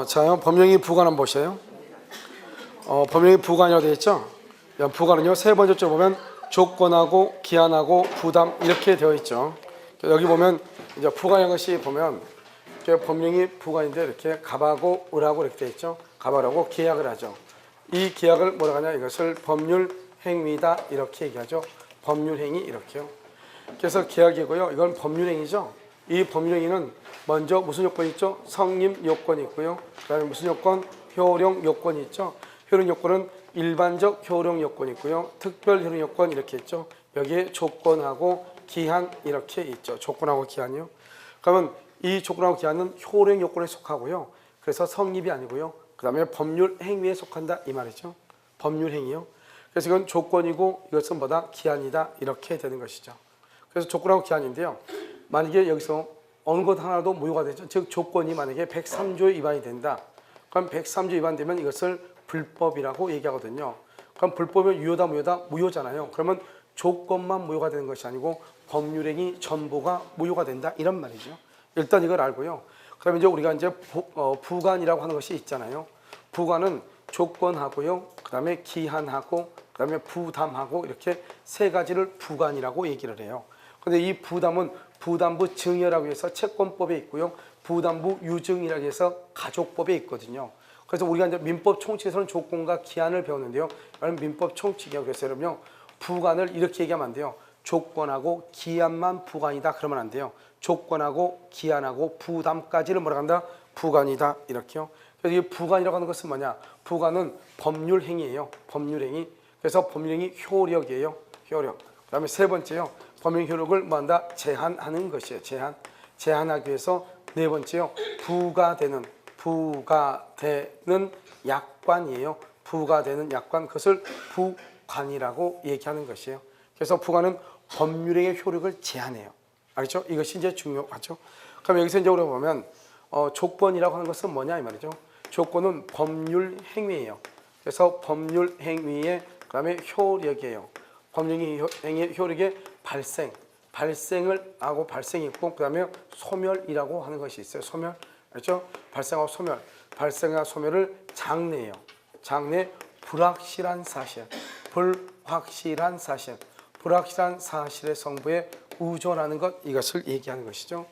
자, 법령이 부관 한번 보세요. 법령이 부관이라고 되어 있죠. 부관은요, 세 번째 줄 보면 조건하고 기한하고 부담 이렇게 되어 있죠. 여기 보면 이제 부관이라는 것이 보면 법령이 부관인데 이렇게 갑하고 을하고 이렇게 되어 있죠. 갑하고 계약을 하죠. 이 계약을 뭐라고 하냐, 이것을 법률 행위다 이렇게 얘기하죠. 법률 행위 이렇게요. 그래서 계약이고요. 이건 법률 행위죠. 이 법률 행위는 먼저 무슨 요건이 있죠? 성립 요건이 있고요. 그 다음에 무슨 요건? 효력 요건이 있죠. 효력 요건은 일반적 효력 요건이 있고요. 특별 효력 요건 이렇게 있죠. 여기에 조건하고 기한 이렇게 있죠. 조건하고 기한이요. 그러면 이 조건하고 기한은 효력 요건에 속하고요. 그래서 성립이 아니고요. 그 다음에 법률 행위에 속한다 이 말이죠. 법률 행위요. 그래서 이건 조건이고 이것은 뭐다? 기한이다 이렇게 되는 것이죠. 그래서 조건하고 기한인데요. 만약에 여기서 어느 것 하나도 무효가 되죠. 즉 조건이 만약에 103조에 위반이 된다. 그럼 103조 위반되면 이것을 불법이라고 얘기하거든요. 그럼 불법이면 유효다 무효다? 무효잖아요. 그러면 조건만 무효가 되는 것이 아니고 법률행위 전부가 무효가 된다 이런 말이죠. 일단 이걸 알고요. 그러면 이제 우리가 이제 부관이라고 하는 것이 있잖아요. 부관은 조건하고요. 그 다음에 기한하고 그 다음에 부담하고 이렇게 세 가지를 부관이라고 얘기를 해요. 근데 이 부담은 부담부 증여라고 해서 채권법에 있고요. 부담부 유증이라고 해서 가족법에 있거든요. 그래서 우리가 이제 민법 총칙에서는 조건과 기한을 배웠는데요. 이건 민법 총칙이요. 그래서 여러분요, 부관을 이렇게 얘기하면 안 돼요. 조건하고 기한만 부관이다 그러면 안 돼요. 조건하고 기한하고 부담까지를 뭐라고 한다? 부관이다 이렇게요. 그래서 이 부관이라고 하는 것은 뭐냐? 부관은 법률 행위예요. 법률 행위. 그래서 법률 행위 효력이에요. 효력. 그 다음에 세 번째요. 법령 효력을 뭐한다? 제한하는 것이에요. 제한하기 위해서 네 번째요. 부가되는 약관이에요. 부가되는 약관. 그것을 부관이라고 얘기하는 것이에요. 그래서 부관은 법률행위의 효력을 제한해요. 알겠죠? 이것이 이제 중요하죠. 그럼 여기서 이제 우리가 보면 조건이라고 하는 것은 뭐냐 이 말이죠. 조건은 법률 행위예요. 그래서 법률 행위의 그다음에 효력이에요. 법률행위의 효력의 발생을 하고 발생이 있고 그 다음에 소멸이라고 하는 것이 있어요. 소멸. 알죠? 발생하고 소멸. 발생과 소멸을 장래예요. 장래 불확실한 사실. 불확실한 사실의 성부에 우존하는 것 이것을 얘기하는 것이죠.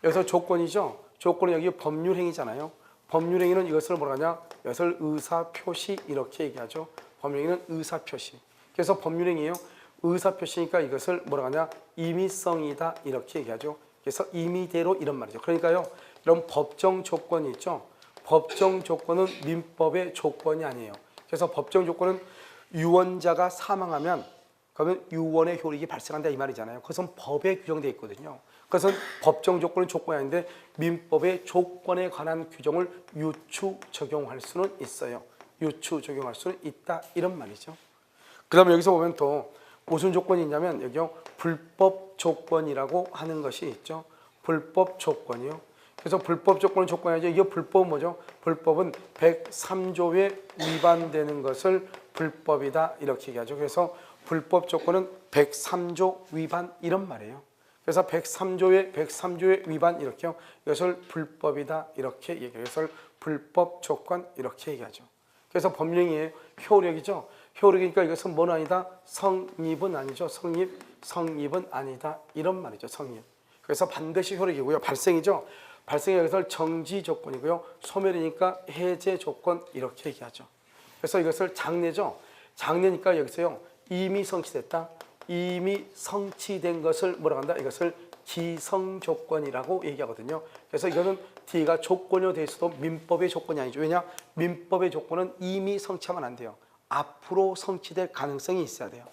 여기서 조건이죠. 조건은 여기 법률행위잖아요. 법률행위는 이것을 뭐라 하냐? 이것을 의사표시 이렇게 얘기하죠. 법률행위는 의사표시. 그래서 법률행위예요. 의사표시니까 이것을 뭐라 하냐? 임의성이다 이렇게 얘기하죠. 그래서 임의대로 이런 말이죠. 그러니까요, 이런 법정 조건이 있죠. 법정 조건은 민법의 조건이 아니에요. 그래서 법정 조건은 유언자가 사망하면 그러면 유언의 효력이 발생한다 이 말이잖아요. 그것은 법에 규정되어 있거든요. 그것은 법정 조건은 조건이 아닌데 민법의 조건에 관한 규정을 유추 적용할 수는 있어요. 유추 적용할 수는 있다 이런 말이죠. 그 다음에 여기서 보면 또 무슨 조건이 있냐면 여기요, 불법 조건이라고 하는 것이 있죠. 불법 조건이요. 그래서 불법 조건은 조건이죠. 이게 불법은 뭐죠? 불법은 103조에 위반되는 것을 불법이다 이렇게 얘기하죠. 그래서 불법 조건은 103조 위반 이런 말이에요. 그래서 103조의 위반 이렇게요. 이것을 불법이다 이렇게 얘기해요. 이것을 불법 조건 이렇게 얘기하죠. 그래서 법령의 효력이죠. 효력이니까 이것은 뭐는 아니다? 성립은 아니죠. 성립은 아니다 이런 말이죠. 성립. 그래서 반드시 효력이고요. 발생이죠. 발생이 여기서 정지 조건이고요. 소멸이니까 해제 조건 이렇게 얘기하죠. 그래서 이것을 장래죠. 장래니까 여기서요, 이미 성취됐다. 이미 성취된 것을 뭐라고 한다? 이것을 기성 조건이라고 얘기하거든요. 그래서 이거는 D가 조건이 될 수도 민법의 조건이 아니죠. 왜냐? 민법의 조건은 이미 성취하면 안 돼요. 앞으로 성취될 가능성이 있어야 돼요.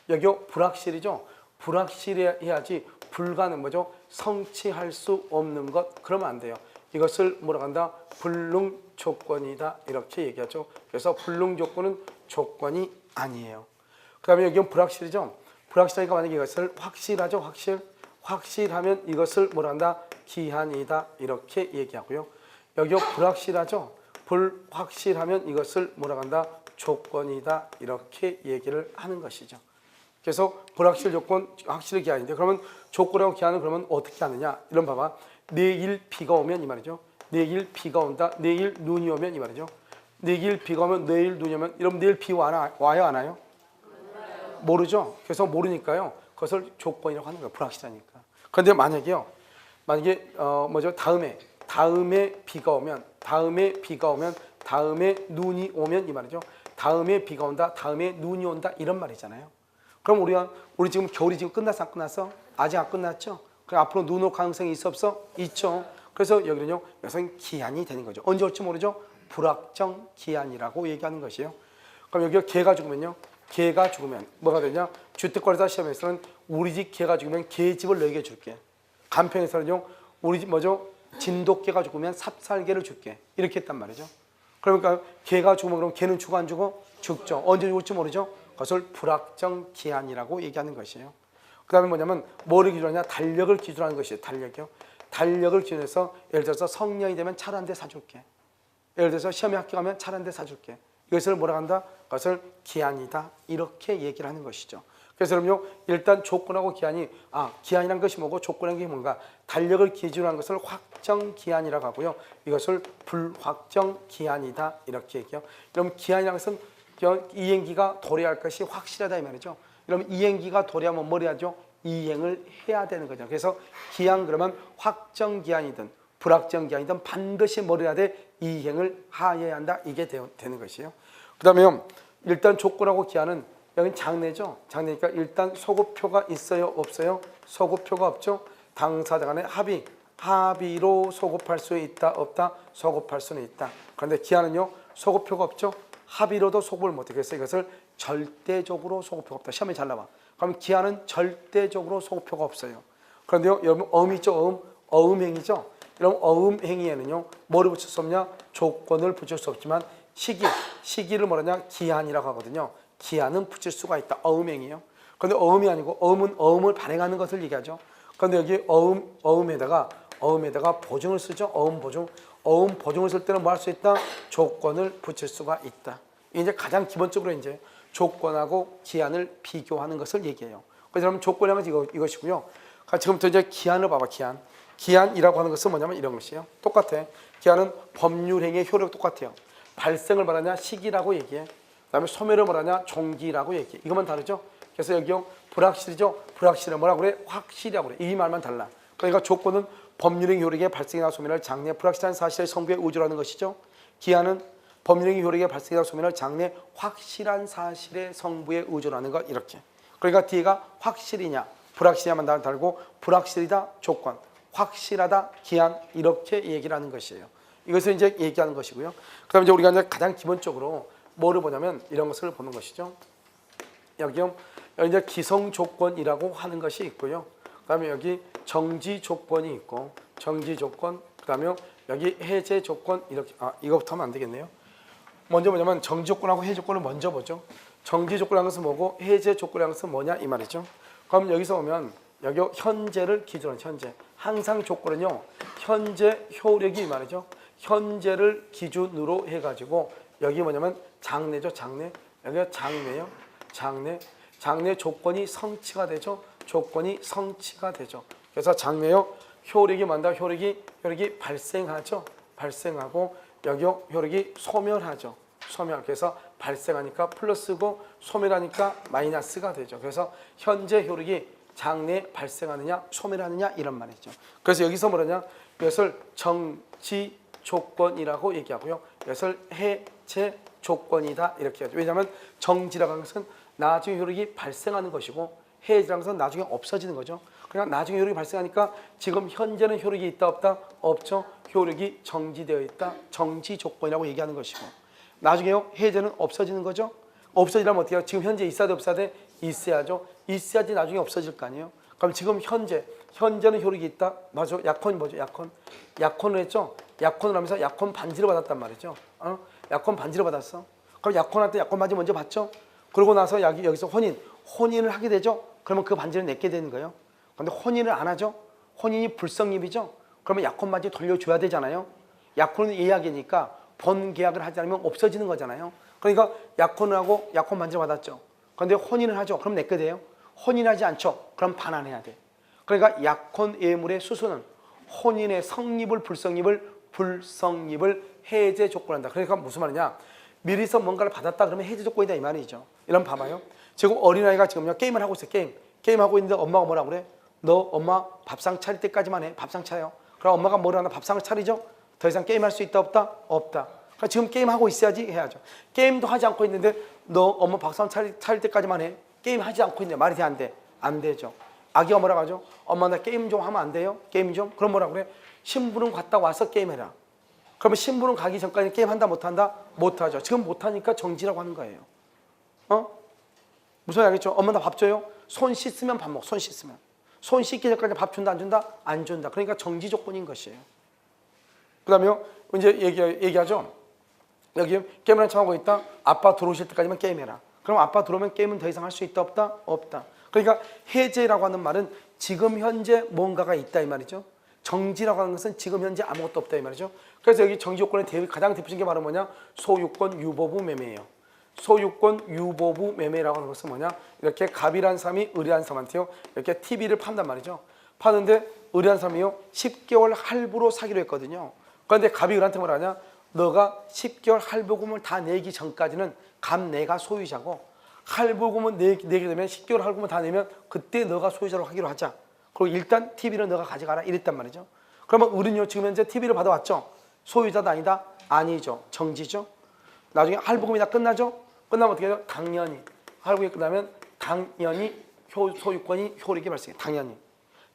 여기 불확실이죠. 불확실해야지 불가능 뭐죠? 성취할 수 없는 것 그러면 안 돼요. 이것을 뭐라고 한다? 불능 조건이다 이렇게 얘기하죠. 그래서 불능 조건은 조건이 아니에요. 그 다음에 여기는 불확실이죠. 불확실하니까 만약에 이것을 확실하죠. 확실하면 이것을 뭐라 한다? 기한이다 이렇게 얘기하고요. 여기 불확실하죠. 불확실하면 이것을 뭐라 한다? 조건이다 이렇게 얘기를 하는 것이죠. 그래서 불확실 조건, 확실 기한인데 그러면 조건하고 기한은 그러면 어떻게 하느냐? 이런 봐봐. 내일 비가 오면 이 말이죠. 내일 비가 온다. 내일 눈이 오면 이 말이죠. 내일 비가 오면 내일 눈이 오면 여러분 내일 비 와요 안 와요? 모르죠. 그래서 모르니까요. 그것을 조건이라고 하는 거예요. 불확실하니까. 그런데 만약에 다음에 비가 오면 다음에 눈이 오면 이 말이죠. 다음에 비가 온다. 다음에 눈이 온다. 이런 말이잖아요. 그럼 우리 지금 겨울이 지금 끝났어 안 끝났어? 아직 안 끝났죠. 그럼 앞으로 눈 올 가능성이 있어 없어? 있죠. 그래서 여기는요. 여기서 기한이 되는 거죠. 언제 올지 모르죠. 불확정 기한이라고 얘기하는 것이에요. 그럼 여기가 개가 죽으면요. 개가 죽으면 뭐가 되냐? 주택거래사 시험에서는 우리 집 개가 죽으면 개집을 너에게 줄게. 간편에서는요. 우리 집 진돗개가 죽으면 삽살개를 줄게. 이렇게 했단 말이죠. 그러니까 개가 죽으면 그럼 개는 죽어 안 죽어? 죽죠. 언제 죽을지 모르죠. 그것을 불확정 기한이라고 얘기하는 것이에요. 그 다음에 뭐냐면 뭐를 기준으로 하냐? 달력을 기준으로 하는 것이에요. 달력이요. 달력을 기준해서 예를 들어서 성년이 되면 차를 한 대 사줄게. 예를 들어서 시험에 합격하면 차를 한 대 사줄게. 이것을 뭐라 한다? 그것을 기한이다. 이렇게 얘기를 하는 것이죠. 그래서 그럼요. 일단 조건하고 기한이 기한이란 것이 뭐고 조건이란 게 뭔가 달력을 기준으로 한 것을 확정 기한이라고 하고요. 이것을 불확정 기한이다. 이렇게 얘기해요. 그럼 기한이라는 것은 이행기가 도래할 것이 확실하다 이 말이죠. 그럼 이행기가 도래하면 뭘 해야죠? 이행을 해야 되는 거죠. 그래서 기한 그러면 확정 기한이든 불확정 기한이든 반드시 뭘 해야 돼? 이행을 하여야 한다. 이게 되는 것이에요. 그 다음에 일단 조건하고 기한은 여기는 장래죠. 장래니까 일단 소급표가 있어요? 없어요? 소급표가 없죠. 당사자 간의 합의로 소급할 수 있다? 없다? 소급할 수는 있다. 그런데 기한은요. 소급표가 없죠. 합의로도 소급을 못해. 그래서 이것을 절대적으로 소급표가 없다. 시험에 잘 나와. 그럼 기한은 절대적으로 소급표가 없어요. 그런데요. 여러분 어음이죠. 어음행위죠. 이런 어음행위에는요. 뭐를 붙일 수 없냐? 조건을 붙일 수 없지만 시기를 뭐라냐? 기한이라고 하거든요. 기한은 붙일 수가 있다. 어음행위요. 그런데 어음이 아니고 어음은 어음을 발행하는 것을 얘기하죠. 그런데 여기 어음에다가 보증을 쓰죠. 어음 보증을 쓸 때는 뭐 할 수 있다? 조건을 붙일 수가 있다. 이제 가장 기본적으로 이제 조건하고 기한을 비교하는 것을 얘기해요. 그래서 여러분 조건이란 이것이고요. 지금부터 이제 기한을 봐봐. 기한이라고 하는 것은 뭐냐면 이런 것이에요. 똑같아. 기한은 법률행위의 효력 똑같아요. 발생을 말하냐? 시기라고 얘기해. 그다음에 소멸을 말하냐? 종기라고 얘기해. 이것만 다르죠? 그래서 여기요. 불확실이죠? 불확실은 뭐라고 그래? 확실이라고 그래. 이 말만 달라. 그러니까 조건은 법률행위 효력의 발생이나 소멸을 장래 불확실한 사실의 성부에 의존하는 것이죠. 기한은 법률행위 효력의 발생이나 소멸을 장래 확실한 사실의 성부에 의존하는 것. 이렇게. 그러니까 뒤에가 확실이냐 불확실이냐만 달고 불확실이다 조건, 확실하다 기한 이렇게 얘기를 하는 것이에요. 이것을 이제 얘기하는 것이고요. 그다음에 이제 우리가 이제 가장 기본적으로 뭐를 보냐면 이런 것을 보는 것이죠. 여기요. 이제 기성 조건이라고 하는 것이 있고요. 그다음에 여기 정지 조건이 있고 정지 조건. 그다음에 여기 해제 조건 이렇게 이거부터 하면 안 되겠네요. 먼저 뭐냐면 정지 조건하고 해제 조건을 먼저 보죠. 정지 조건이라는 것은 뭐고 해제 조건이라는 것은 뭐냐 이 말이죠. 그럼 여기서 보면 여기 현재를 기준으로 현재 항상 조건은요. 현재 효력이 이 말이죠. 현재를 기준으로 해가지고 여기 뭐냐면 장래죠. 장래. 여기가 장래요. 장래 조건이 성취가 되죠. 조건이 성취가 되죠. 그래서 장래요. 효력이 뭔다? 효력이 발생하죠. 발생하고 여기요. 효력이 소멸하죠. 소멸. 그래서 발생하니까 플러스고 소멸하니까 마이너스가 되죠. 그래서 현재 효력이 장래에 발생하느냐 소멸하느냐 이런 말이죠. 그래서 여기서 뭐냐면 이것을 정지 조건이라고 얘기하고요. 이것을 해제 조건이다 이렇게 하죠. 왜냐하면 정지라는 것은 나중에 효력이 발생하는 것이고 해제라는 것은 나중에 없어지는 거죠. 그냥 나중에 효력이 발생하니까 지금 현재는 효력이 있다 없다? 없죠. 효력이 정지되어 있다. 정지 조건이라고 얘기하는 것이고 나중에요. 해제는 없어지는 거죠. 없어지려면 어떻게 해요? 지금 현재 있어야 돼 없어야 돼? 있어야죠. 있어야지 나중에 없어질 거 아니에요. 그럼 지금 현재는 효력이 있다. 맞아. 약혼이 뭐죠? 약혼을 했죠. 약혼을 하면서 약혼 반지를 받았단 말이죠. 약혼 반지를 받았어. 그럼 약혼할 때 약혼 반지 먼저 받죠. 그러고 나서 여기서 혼인을 하게 되죠. 그러면 그 반지를 내게 되는 거예요. 그런데 혼인을 안 하죠. 혼인이 불성립이죠. 그러면 약혼 반지 돌려줘야 되잖아요. 약혼은 예약이니까 본 계약을 하지 않으면 없어지는 거잖아요. 그러니까 약혼을 하고 약혼 반지를 받았죠. 그런데 혼인을 하죠. 그럼 내게 돼요. 혼인하지 않죠. 그럼 반환해야 돼. 그러니까 약혼 예물의 수수는 혼인의 성립을 불성립을 불성립을 해제 조건한다. 그러니까 무슨 말이냐? 미리서 뭔가를 받았다 그러면 해제 조건이다 이 말이죠. 이런 봐봐요. 지금 어린아이가 지금요 게임을 하고 있어요. 게임하고 있는데 엄마가 뭐라 그래? 너 엄마 밥상 차릴 때까지만 해. 밥상 차려. 그럼 엄마가 뭐라 하나 밥상을 차리죠? 더 이상 게임할 수 있다 없다? 없다. 그러니까 지금 게임하고 있어야지 해야죠. 게임도 하지 않고 있는데 너 엄마 밥상 차릴 때까지만 해. 게임하지 않고 있는데 말이 돼 안 돼? 안 되죠. 아기가 뭐라고 하죠? 엄마 나 게임 좀 하면 안 돼요? 게임 좀? 그럼 뭐라 그래? 신부름 갔다 와서 게임해라. 그러면 신부름 가기 전까지 게임한다 못한다? 못하죠. 지금 못하니까 정지라고 하는 거예요. 무슨 알겠죠? 엄마 나 밥 줘요? 손 씻으면 밥 먹어. 손 씻으면. 손 씻기 전까지 밥 준다 안 준다? 안 준다. 그러니까 정지 조건인 것이에요. 그 다음에 이제 얘기하죠. 여기 게임을 한참 하고 있다. 아빠 들어오실 때까지만 게임해라. 그럼 아빠 들어오면 게임은 더 이상 할 수 있다 없다? 없다. 그러니까 해제라고 하는 말은 지금 현재 뭔가가 있다 이 말이죠. 정지라고 하는 것은 지금 현재 아무것도 없다 이 말이죠. 그래서 여기 정지 조건의 가장 대표적인 게 바로 뭐냐? 소유권 유보부 매매예요. 소유권 유보부 매매라고 하는 것은 뭐냐? 이렇게 갑이란 사람이 의리한 사람한테요. 이렇게 TV를 판단 말이죠. 파는데 의리한 사람이요. 10개월 할부로 사기로 했거든요. 그런데 갑이 의리한테 뭐라 하냐? 너가 10개월 할부금을 다 내기 전까지는 갑 내가 소유자고 할부금을 내게 되면 10개월 할부금을 다 내면 그때 너가 소유자로 하기로 하자. 그리고 일단 TV를 너가 가져가라 이랬단 말이죠. 그러면 우리는요 지금 현재 TV를 받아왔죠. 소유자다 아니다? 아니죠. 정지죠. 나중에 할부금이 다 끝나죠. 끝나면 어떻게 해요? 당연히 할부금이 끝나면 당연히 소유권이 효력이 발생해.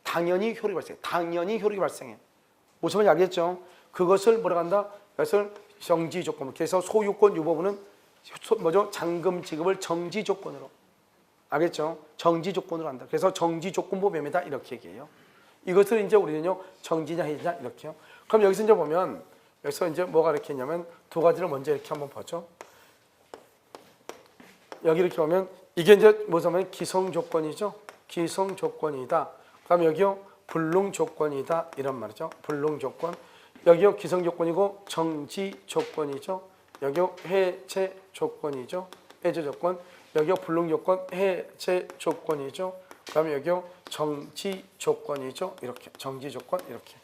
당연히 효력이 발생해. 당연히 효력이 발생해. 무슨 말인지 알겠죠? 그것을 뭐라고 한다? 그것을 정지 조건. 그래서 소유권 유보부는 뭐죠? 잔금 지급을 정지 조건으로. 알겠죠? 정지 조건으로 한다. 그래서 정지 조건부 매매다 이렇게 얘기해요. 이것을 이제 우리는요 정지냐 해지냐 이렇게요. 그럼 여기서 이제 보면 여기서 이제 뭐가 이렇게 있냐면 두 가지를 먼저 이렇게 한번 보죠. 여기 이렇게 보면 이게 이제 뭐냐면 기성 조건이죠. 기성 조건이다. 그다음 여기요 불능 조건이다 이런 말이죠. 불능 조건. 여기요 기성 조건이고 정지 조건이죠. 여기요 해제 조건이죠. 해제 조건. 여기요 불능 조건, 해제 조건이죠. 그다음에 여기요 정지 조건이죠. 이렇게 정지 조건 이렇게.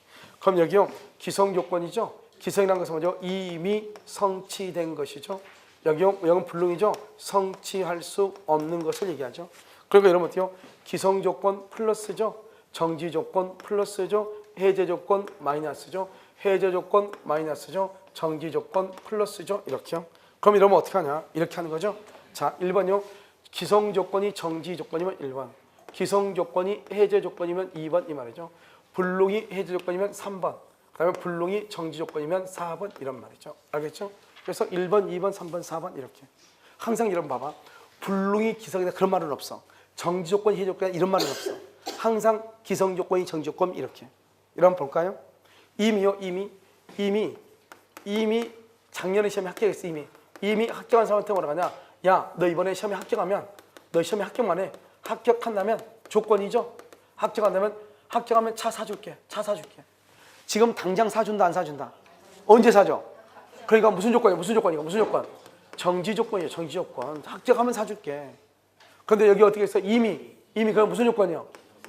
그럼 여기요 기성 조건이죠. 기성이라는 것은 뭐죠? 이미 성취된 것이죠. 여기요 여기는 불능이죠. 성취할 수 없는 것을 얘기하죠. 그러니까 이러면 어때요? 기성 조건 플러스죠. 정지 조건 플러스죠. 해제 조건 마이너스죠. 해제 조건 마이너스죠. 정지 조건 플러스죠. 이렇게요. 그럼 이러면 어떻게 하냐? 이렇게 하는 거죠. 자, 1번요. 기성 조건이 정지 조건이면 1번. 기성 조건이 해제 조건이면 2번 이 말이죠. 불능이 해제 조건이면 3번. 그다음에 불능이 정지 조건이면 4번 이런 말이죠. 알겠죠? 그래서 1번, 2번, 3번, 4번 이렇게. 항상 이런 봐봐. 불능이 기성이다 그런 말은 없어. 정지 조건이 해제 조건이다 이런 말은 없어. 항상 기성 조건이 정지 조건 이렇게. 이런 볼까요? 이미요. 이미 작년에 시험에 합격했어. 이미 합격한 사람한테 뭐라 하냐? 야, 너 이번에 시험에 합격하면 너 시험에 합격만 해. 합격한다면 조건이죠. 합격하면 차 사줄게. 지금 당장 사준다 안 사준다? 언제 사줘? 그러니까 무슨 조건이야? 무슨 조건? 정지 조건이에요. 정지 조건. 합격하면 사줄게. 그런데 여기 어떻게 했어? 이미 그건 무슨 조건이요?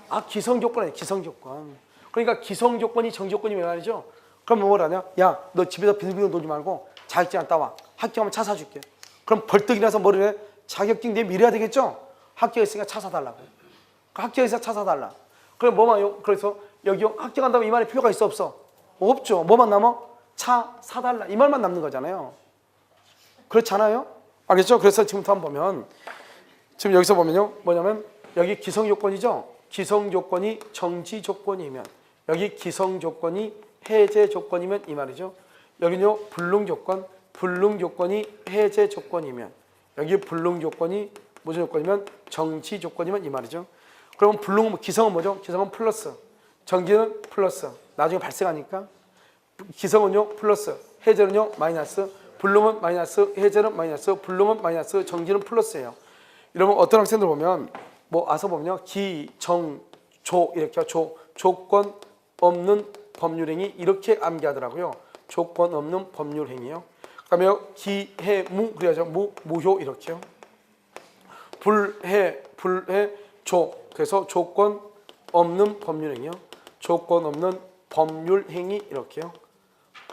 아, 기성 조건이에요. 기성 조건. 그러니까 기성 조건이 정지 조건이 왜 말이죠? 그럼 뭐라 하냐? 야, 너 집에서 비밀비밀 놀지 말고 자격증 따와. 합격하면 차 사줄게. 그럼 벌떡 일어나서 뭐를 해? 자격증 내 미래야 되겠죠? 합격했으니까 차 사달라고. 합격해서 차 사달라. 그럼 뭐만 그래서 여기 합격한다면 이 말이 필요가 있어 없어? 없죠. 뭐만 남아? 차 사달라. 이 말만 남는 거잖아요. 그렇잖아요? 알겠죠? 그래서 지금부터 한번 보면 지금 여기서 보면요. 뭐냐면 여기 기성 조건이죠? 기성 조건이 정지 조건이면 여기 기성 조건이 해제 조건이면 이 말이죠. 여기는요. 불능 조건이 해제 조건이면 여기 불능 조건이 무슨 조건이면 정지 조건이면 이 말이죠. 그럼 불능은 기성은 뭐죠? 기성은 플러스, 정지는 플러스. 나중에 발생하니까 기성은요 플러스, 해제는요 마이너스. 불능은 마이너스, 해제는 마이너스, 불능은 마이너스, 정지는 플러스예요. 이러면 어떤 학생들 보면 뭐 와서 보면요 기, 정, 조 이렇게 조건 없는 법률행위 이렇게 암기하더라고요. 조건 없는 법률행위요. 그다음에 기, 해, 무 그래야죠. 무효 이렇게요. 불해, 조. 그래서 조건 없는 법률행위요. 조건 없는 법률행위 이렇게요.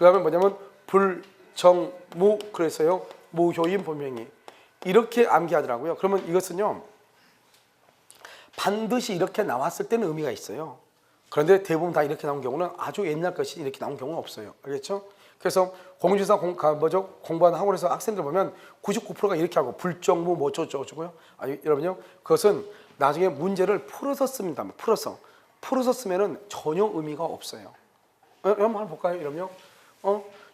그 다음에 뭐냐면 불정무, 그래서요 무효인 본명이, 이렇게 암기하더라고요. 그러면 이것은요 반드시 이렇게 나왔을 때는 의미가 있어요. 그런데 대부분 다 이렇게 나온 경우는 아주 옛날 것이 이렇게 나온 경우는 없어요. 알겠죠? 그래서 공인중개사 공부하는 학원에서 학생들 보면 99%가 이렇게 하고 불정무 뭐 어쩌고저쩌고요. 여러분요, 그것은 나중에 문제를 풀어서 씁니다. 풀어서 쓰면은 전혀 의미가 없어요. 한번 볼까요, 여러분요?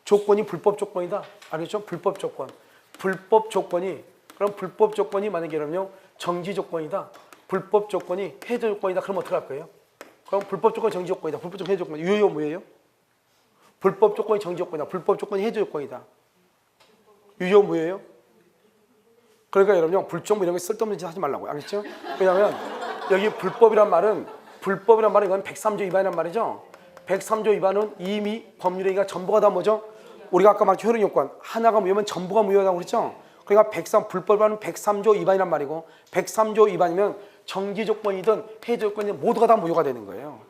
조건이 불법 조건이다. 알겠죠? 불법 조건. 불법 조건이, 그럼 불법 조건이 만약에 여러분요 정지 조건이다. 불법 조건이 해제 조건이다. 그럼 어떻게 할 거예요? 그럼 불법 조건이 정지 조건이다. 불법 조건이 해제 조건이다. 유효 무효예요? 불법 조건이 정지 조건이다. 불법 조건이 해제 조건이다. 유효 무효예요? 그러니까 여러분 불정무 이런 거 쓸데없는 짓 하지 말라고요. 알겠죠? 왜냐하면 여기 불법이란 말은 이건 103조 위반이란 말이죠. 103조 위반은 이미 법률행위가 전부가 다 뭐죠? 우리가 아까 말한 효력 요건 하나가 무효면 전부가 무효라고 그랬죠. 그러니까 불법 위반은 103조 위반이란 말이고 103조 위반이면 정지 조건이든 해제 조건이든 모두가 다 무효가 되는 거예요.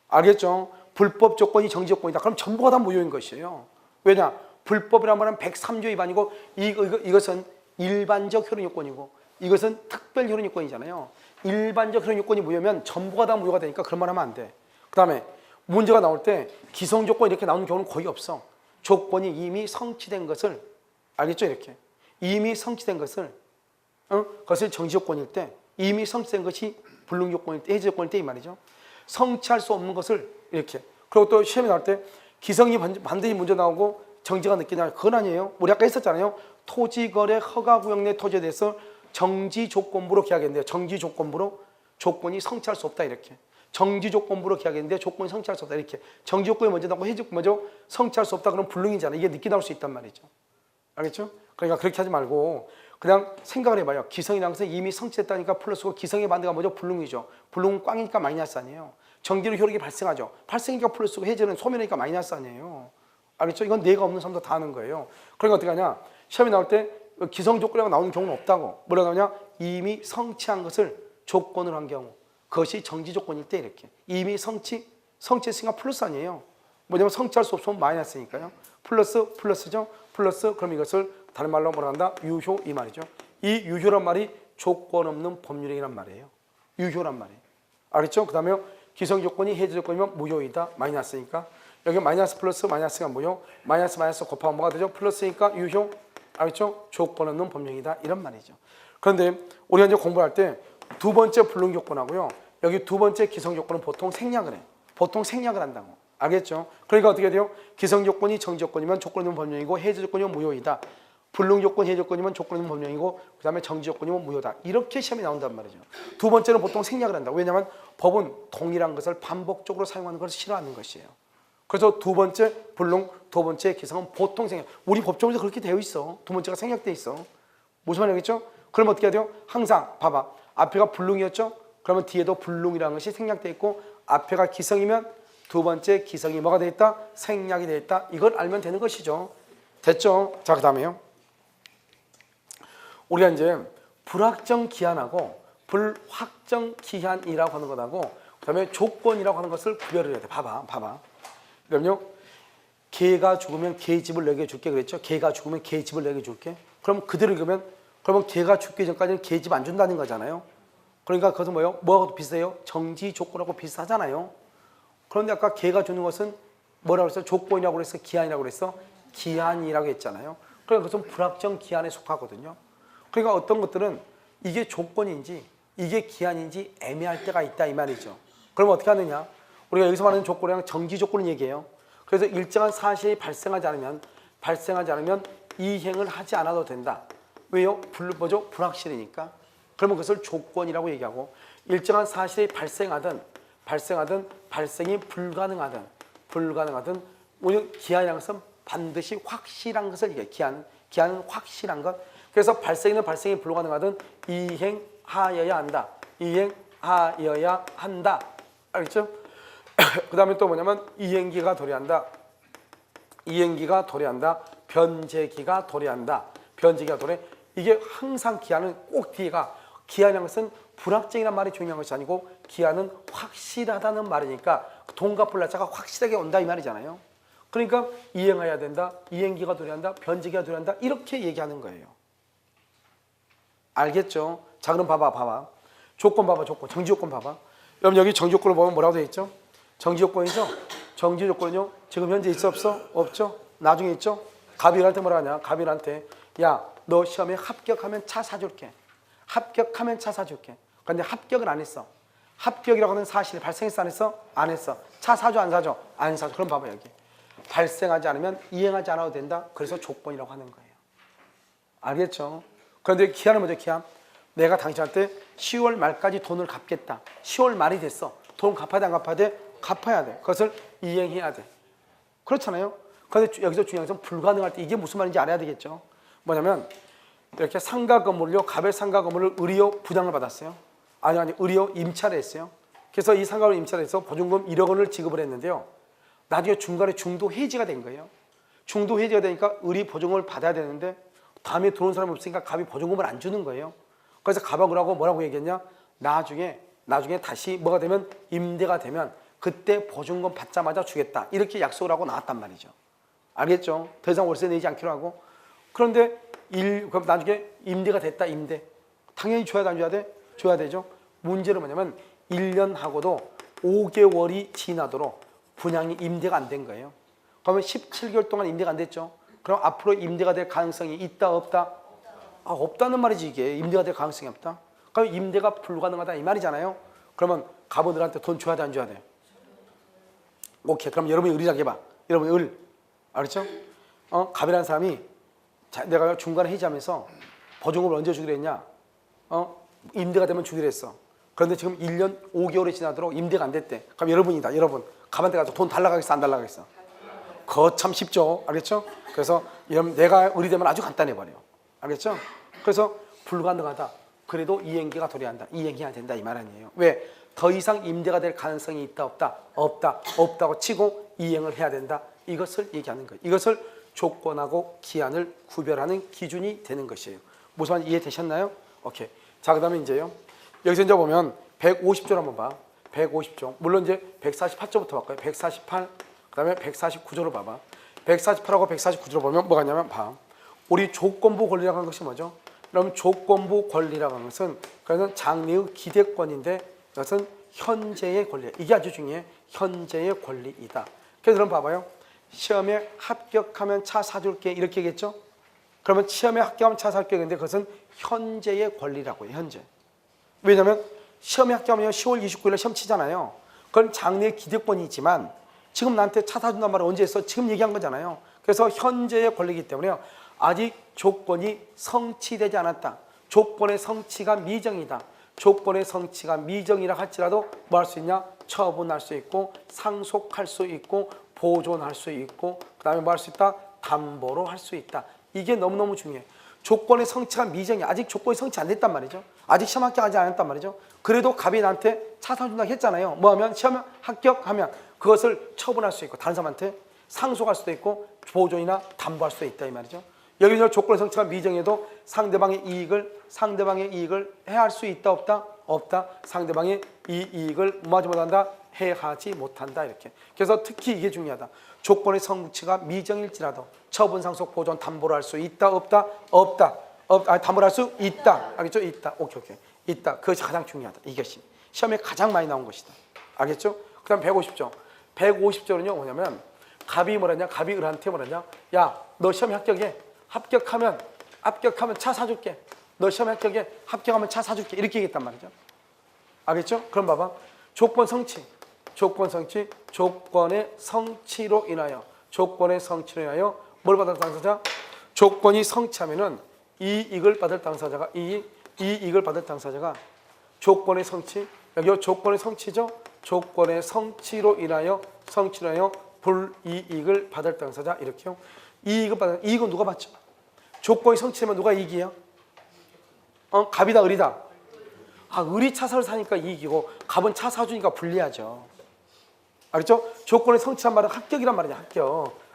알겠죠? 불법 조건이 정지 조건이다. 그럼 전부가 다 무효인 것이에요. 왜냐? 불법이란 말은 103조 위반이고 이것은 일반적 효력 요건이고 이것은 특별 효력 요건이잖아요. 일반적 효력 요건이 무효면 전부가 다 무효가 되니까 그런 말 하면 안 돼. 그 다음에 문제가 나올 때 기성 조건이 이렇게 나오는 경우는 거의 없어. 조건이 이미 성취된 것을, 알겠죠? 이렇게 이미 성취된 것을 그것을 정지 조건일 때, 이미 성취된 것이 불능 조건일 때, 해제 조건일 때 이 말이죠. 성취할 수 없는 것을 이렇게. 그리고 또 시험에 나올 때 기성이 반드시 문제 나오고 정지가 늦게 나와요. 그건 아니에요. 우리 아까 했었잖아요. 토지거래 허가구역 내 토지에 대해서 정지 조건부로 계약했는데 정지 조건부로 조건이 성취할 수 없다 이렇게. 정지 조건부로 계약했는데 조건이 성취할 수 없다 이렇게. 정지 조건이 먼저 나오고 해지 조건이 먼저 성취할 수 없다 그러면 불능이잖아요. 이게 늦게 나올 수 있단 말이죠. 알겠죠? 그러니까 그렇게 하지 말고 그냥 생각을 해봐요. 기성이라는 것은 이미 성취했다니까 플러스고 기성의 반대가 뭐죠? 불능이죠. 불능은 꽝이니까 마이너스 아니에요. 정지로 효력이 발생하죠. 발생이니까 플러스고 해제는 소멸이니까 마이너스 아니에요. 알겠죠? 이건 내가 없는 사람도 다 하는 거예요. 그러니까 어떻게 하냐? 시험에 나올 때 기성 조건이라고 나오는 경우는 없다고. 뭐라고 하냐? 이미 성취한 것을 조건으로 한 경우. 그것이 정지 조건일 때 이렇게. 이미 성취했으니까 플러스 아니에요. 뭐냐면 성취할 수 없으면 마이너스니까요. 플러스죠. 플러스 그럼 이것을 다른 말로 뭐라 한다? 유효 이 말이죠. 이 유효란 말이 조건 없는 법률행위란 말이에요. 유효란 말이에요. 알겠죠? 그 다음에 기성 조건이 해제 조건이면 무효이다. 마이너스니까. 여기 마이너스 플러스 마이너스가 무효. 마이너스 곱하면 뭐가 되죠? 플러스니까 유효. 알겠죠? 조건 없는 법령이다. 이런 말이죠. 그런데 우리가 이제 공부할 때 두 번째 불능 조건하고요. 여기 두 번째 기성 조건은 보통 생략을 해. 보통 생략을 한다고. 알겠죠? 그러니까 어떻게 돼요? 기성 조건이 정지 조건이면 조건 없는 법령이고 해제 조건이면 무효이다. 불능 조건, 해제 조건이면 조건 없는 법령이고 그 다음에 정지 조건이면 무효다. 이렇게 시험이 나온단 말이죠. 두 번째는 보통 생략을 한다. 왜냐하면 법은 동일한 것을 반복적으로 사용하는 것을 싫어하는 것이에요. 그래서 두 번째 불능, 두 번째 기성은 보통 생략. 우리 법조문에서 그렇게 되어 있어. 두 번째가 생략돼 있어. 무슨 말이겠죠? 그럼 어떻게 해야 돼요? 항상 봐봐. 앞에가 불능이었죠? 그러면 뒤에도 불능이라는 것이 생략돼 있고 앞에가 기성이면 두 번째 기성이 뭐가 되어 있다? 생략이 되어 있다. 이걸 알면 되는 것이죠. 됐죠? 자, 그 다음에요. 우리가 이제 불확정 기한하고 불확정 기한이라고 하는 것하고 그 다음에 조건이라고 하는 것을 구별을 해야 돼. 봐봐. 그럼요. 개가 죽으면 개 집을 내게 줄게 그랬죠? 개가 죽으면 개 집을 내게 줄게. 그럼 그대로 그러면 개가 죽기 전까지는 개 집 안 준다는 거잖아요. 그러니까 그것은 뭐예요? 뭐하고 비슷해요? 정지 조건하고 비슷하잖아요. 그런데 아까 개가 주는 것은 뭐라고 했어? 조건이라고 그랬어? 기한이라고 그랬어? 기한이라고 했잖아요. 그러니까 그것은 불확정 기한에 속하거든요. 그러니까 어떤 것들은 이게 조건인지 이게 기한인지 애매할 때가 있다 이 말이죠. 그럼 어떻게 하느냐? 우리가 여기서 말하는 조건이랑 정지 조건을 얘기해요. 그래서 일정한 사실이 발생하지 않으면 이행을 하지 않아도 된다. 왜요? 불확실이니까. 그러면 그것을 조건이라고 얘기하고 일정한 사실이 발생하든 발생이 불가능하든 우리 기한이라는 것은 반드시 확실한 것을 얘기해요. 기한은 확실한 것. 그래서 발생이 불가능하든 이행하여야 한다. 알겠죠? 그 다음에 또 뭐냐면 이행기가 도래한다. 변제기가 도래한다. 이게 항상 기한은 꼭 뒤에가 기한이라는 것은 불확정이라는 말이 중요한 것이 아니고 기한은 확실하다는 말이니까 동갑불라자가 확실하게 온다 이 말이잖아요. 그러니까 이행해야 된다, 이행기가 도래한다, 변제기가 도래한다 이렇게 얘기하는 거예요. 알겠죠? 자 그럼 봐봐. 조건 봐봐. 조건. 정지조건 봐봐. 여러분 여기 정지조건을 보면 뭐라고 되어 있죠? 정지조건이죠? 정지조건은요 지금 현재 있어 없어? 없죠? 나중에 있죠? 가비한테 뭐라 하냐? 가비한테 야 너 시험에 합격하면 차 사줄게. 합격하면 차 사줄게. 그런데 합격을 안 했어. 합격이라고 하는 사실이 발생했어 안 했어? 안 했어. 차 사줘 안 사줘? 안 사줘. 그럼 봐봐 여기. 발생하지 않으면 이행하지 않아도 된다. 그래서 조건이라고 하는 거예요. 알겠죠? 그런데 기한은 뭐죠? 기한. 내가 당신한테 10월 말까지 돈을 갚겠다. 10월 말이 됐어. 돈 갚아야 돼 안 갚아야 돼? 갚아야 돼. 그것을 이행해야 돼. 그렇잖아요? 그런데 여기서 중요한 것은 불가능할 때 이게 무슨 말인지 알아야 되겠죠? 뭐냐면 이렇게 상가 건물을요. 갑의 상가 건물을 의료 부담을 받았어요. 아니 의료 임차를 했어요. 그래서 이 상가를 임차를 해서 보증금 1억 원을 지급을 했는데요. 나중에 중간에 중도 해지가 된 거예요. 중도 해지가 되니까 의리 보증금을 받아야 되는데 다음에 들어온 사람이 없으니까 갑이 보증금을 안 주는 거예요. 그래서 갑하고 뭐라고 얘기했냐? 나중에 다시 뭐가 되면 임대가 되면 그때 보증금 받자마자 주겠다. 이렇게 약속을 하고 나왔단 말이죠. 알겠죠? 더 이상 월세 내지 않기로 하고. 그런데 그럼 나중에 임대가 됐다. 임대. 당연히 줘야 돼 안 줘야 돼? 줘야 되죠. 문제는 뭐냐면 1년하고도 5개월이 지나도록 분양이 임대가 안 된 거예요. 그러면 17개월 동안 임대가 안 됐죠. 그럼 앞으로 임대가 될 가능성이 있다 없다? 없다는 말이지 이게. 임대가 될 가능성이 없다. 그럼 임대가 불가능하다 이 말이잖아요. 그러면 갑원들한테 돈 줘야 돼 안 줘야 돼? 오케이. 그럼 여러분이 을이라고 해봐. 여러분이 을. 알았죠? 갑이라는 사람이 내가 중간에 해지하면서 보증금을 언제 주기로 했냐? 임대가 되면 주기로 했어. 그런데 지금 1년 5개월이 지나도록 임대가 안 됐대. 그럼 여러분이다. 여러분. 갑한테 가서 돈 달라가겠어 안 달라가겠어? 그거 참 쉽죠. 알겠죠? 그래서 내가 을이 되면 아주 간단해 버려요. 알겠죠? 그래서 불가능하다. 그래도 이행기가 도래한다. 이행해야 된다 이 말 아니에요. 왜? 더 이상 임대가 될 가능성이 있다 없다? 없다고 치고 이행을 해야 된다. 이것을 얘기하는 거예요. 이것을 조건하고 기한을 구별하는 기준이 되는 것이에요. 무슨 말인지 이해되셨나요? 오케이. 자, 그 다음에 이제요. 여기서 이제 보면 150조 한번 봐. 150조. 물론 이제 148조부터 볼까요? 148, 그 다음에 149조를 봐봐. 148하고 149조를 보면 뭐가 있냐면 봐. 우리 조건부 권리라고 하는 것이 뭐죠? 그럼 조건부 권리라고 하는 것은 그것은 장래의 기대권인데 이것은 현재의 권리. 이게 아주 중요해. 현재의 권리이다. 그래서 그럼 봐봐요. 시험에 합격하면 차 사줄게 이렇게 얘기했죠? 그러면 시험에 합격하면 차 사줄게 근데 그것은 현재의 권리라고 해요. 현재. 왜냐하면 시험에 합격하면 10월 29일에 시험 치잖아요. 그건 장래의 기대권이지만 지금 나한테 차 사준단 말을 언제 했어? 지금 얘기한 거잖아요. 그래서 현재의 권리이기 때문에 아직 조건이 성취되지 않았다. 조건의 성취가 미정이다. 조건의 성취가 미정이라 할지라도 뭐 할 수 있냐? 처분할 수 있고 상속할 수 있고 보존할 수 있고 그 다음에 뭐 할 수 있다? 담보로 할 수 있다. 이게 너무너무 중요해. 조건의 성취가 미정이 아직 조건이 성취 안 됐단 말이죠. 아직 시험 합격하지 않았단 말이죠. 그래도 갑이 나한테 차 사준다고 했잖아요. 뭐 하면 시험 합격하면 그것을 처분할 수 있고 다른 사람한테 상속할 수도 있고 보존이나 담보할 수도 있다 이 말이죠. 여기서 조건의 성취가 미정해도 상대방의 이익을 해할 수 있다 없다? 없다. 상대방의 이 이익을 뭐하지 못한다? 해하지 못한다 이렇게. 그래서 특히 이게 중요하다. 조건의 성취가 미정일지라도 처분, 상속, 보존, 담보를 할 수 있다 없다? 없다. 담보를 할 수 있다. 알겠죠? 있다. 오케이. 있다. 그것이 가장 중요하다. 이것이 시험에 가장 많이 나온 것이다. 알겠죠? 그 다음 150조. 150조는요 뭐냐면 갑이 뭐라냐? 갑이 을한테 뭐라냐? 야, 너 시험에 합격해. 합격하면 차 사줄게. 너 시험에 합격해. 합격하면 차 사줄게. 이렇게 얘기했단 말이죠. 알겠죠? 그럼 봐봐. 조건의 성취로 인하여 뭘 받을 당사자? 조건이 성취하면은 이익을 받을 당사자가 이익을 받을 당사자가 조건의 성취. 여기 조건의 성취죠. 조건의 성취로 인하여 불이익을 받을 당사자 이렇게요. 이익은 누가 받죠? 조건이 성취되면 누가 이익이야? 갑이다 을이다. 을이 차사를 사니까 이익이고 갑은 차 사주니까 불리하죠. 알겠죠? 조건의 성취한 말은 합격이란 말이냐.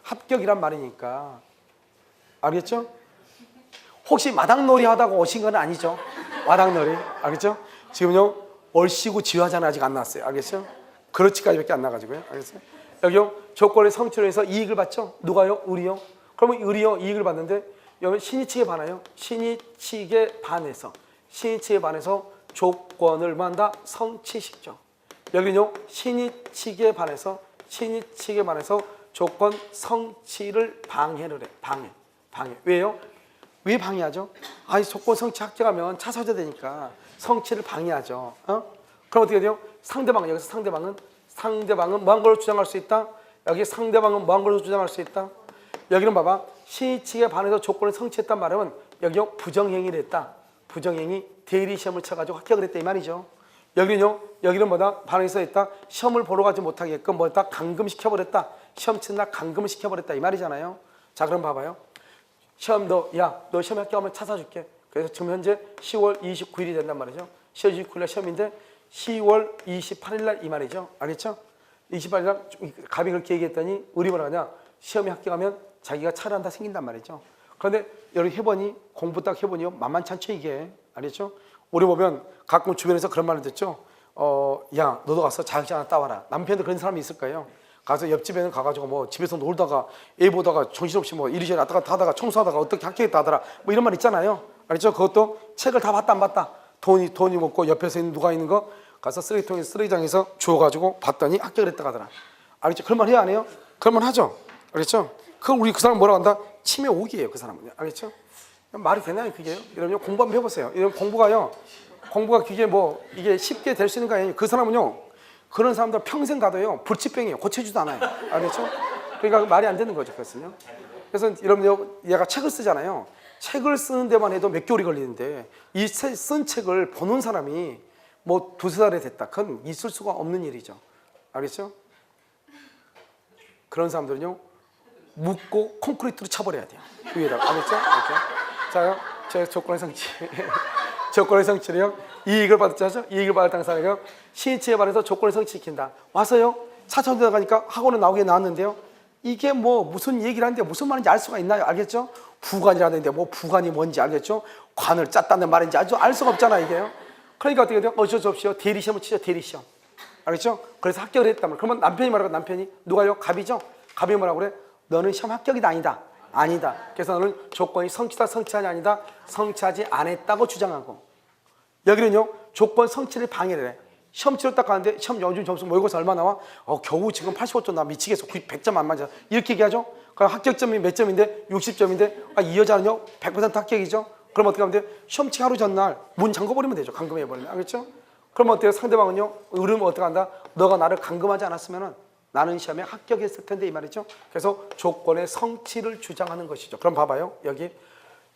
합격이란 말이니까. 알겠죠? 혹시 마당놀이 하다가 오신 건 아니죠? 마당놀이. 알겠죠? 지금요 얼씨구 지화자는 아직 안 나왔어요. 알겠죠? 그렇지까지밖에 안 나가지고요. 알겠어요? 여기요. 조건의 성취로 해서 이익을 받죠. 누가요? 을이요. 그러면 을이요. 이익을 받는데 여기 신이 측에 반하여 신이 측에 반해서 조건을 만다 성취시켜. 여기는요. 신이 측에 반해서 조건 성취를 방해를 해. 방해. 왜요? 왜 방해하죠? 아니 조건 성취 합격하면 차 사줘야 되니까 성취를 방해하죠. 그럼 어떻게 돼요? 여기서 상대방은 뭐한 걸로 주장할 수 있다? 여기 상대방은 뭐한 걸로 주장할 수 있다? 여기는 봐봐. 신의 측에 반해서 조건을 성취했단 말은 여기요 부정행위를 했다. 부정행위 대리 시험을 쳐가지고 합격을 했다 이 말이죠. 여기는 뭐다? 반해서 했다. 시험을 보러 가지 못하게끔 뭐다? 감금시켜버렸다. 시험 치는 날 감금을 시켜버렸다 이 말이잖아요. 자 그럼 봐봐요. 너 시험 합격하면 차 사줄게. 그래서 지금 현재 10월 29일이 된단 말이죠. 10월 29일 날 시험인데 10월 28일 날 이 말이죠. 알겠죠? 28일 날 갑이 그렇게 얘기했더니 우리 뭐라 하냐? 시험에 합격하면 자기가 차를 한다 생긴단 말이죠. 그런데 여러분 해보니 공부 딱 해보니요 만만치 않죠 이게. 알겠죠? 우리 보면 가끔 주변에서 그런 말을 듣죠. 야 너도 가서 자격증 하나 따와라. 남편도 그런 사람이 있을 거예요. 가서 옆집에는 가가지고 뭐 집에서 놀다가 애 보다가 정신없이 뭐 이리저리 왔다 갔다 하다가 청소하다가 어떻게 합격했다 하더라 뭐 이런 말 있잖아요. 알겠죠? 그것도 책을 다 봤다 안 봤다. 돈이 먹고 옆에서 있는 누가 있는 거 가서 쓰레기장에서 주워가지고 봤더니 합격을 했다 하더라. 알겠죠? 그런 말 해야 안 해요? 그런 말 하죠. 알겠죠? 그럼 우리 그 사람 뭐라고 한다? 치매 오기예요 그 사람은. 알겠죠? 말이 되나요 그게요? 여러분 공부 한번 해보세요. 이런 공부가 이게 쉽게 될 수 있는 거 아니에요. 그 사람은요 그런 사람들 평생 가도요 불치병이에요. 고쳐지도 않아요. 알겠죠? 그러니까 말이 안 되는 거죠 그것은요. 그래서 여러분 얘가 책을 쓰잖아요. 책을 쓰는 데만 해도 몇 개월이 걸리는데 이 쓴 책을 보는 사람이 뭐 두세 달에 됐다. 그건 있을 수가 없는 일이죠. 알겠죠? 그런 사람들은요 묻고 콘크리트로 쳐버려야 돼요. 위에다가. 알겠죠? 이렇게. 자, 제 조건의 성취. 조건의 성취를요. 이익을 받았죠? 이익을 받을 당사자가 신의치에 반해서 조건을 성취시킨다. 와서요. 차천대 나가니까 학원에 나왔는데요. 이게 뭐 무슨 얘기를 하는데 무슨 말인지 알 수가 있나요? 알겠죠? 부관이라는데 뭐 부관이 뭔지 알겠죠? 관을 짰다는 말인지 아주 알 수가 없잖아 이게요. 그러니까 어떻게 돼요? 어쩔 수 없이요. 대리시험을 치죠. 대리시험. 알겠죠? 그래서 합격을 했단 말이에요. 그러면 남편이 뭐라고 남편이 누가요? 갑이죠? 갑이 뭐라고 그래? 너는 시험 합격이다 아니다. 그래서 너는 조건이 성취다 성취하지 아니다 성취하지 않았다고 주장하고 여기는요 조건 성취를 방해를 해. 시험 치러 딱 가는데 시험 요즘 점수 모의고사 얼마 나와? 겨우 지금 85점 나 미치겠어. 100점 안 맞아. 이렇게 얘기하죠. 그럼 합격점이 몇 점인데? 60점인데 이 여자는요 100% 합격이죠. 그럼 어떻게 하면 돼요? 시험 치 하루 전날 문 잠궈버리면 되죠. 감금해버리면. 알겠죠? 그럼 어때요? 상대방은요 으르면 어떻게 한다? 너가 나를 감금하지 않았으면 나는 시험에 합격했을 텐데 이 말이죠. 그래서 조건의 성취를 주장하는 것이죠. 그럼 봐봐요. 여기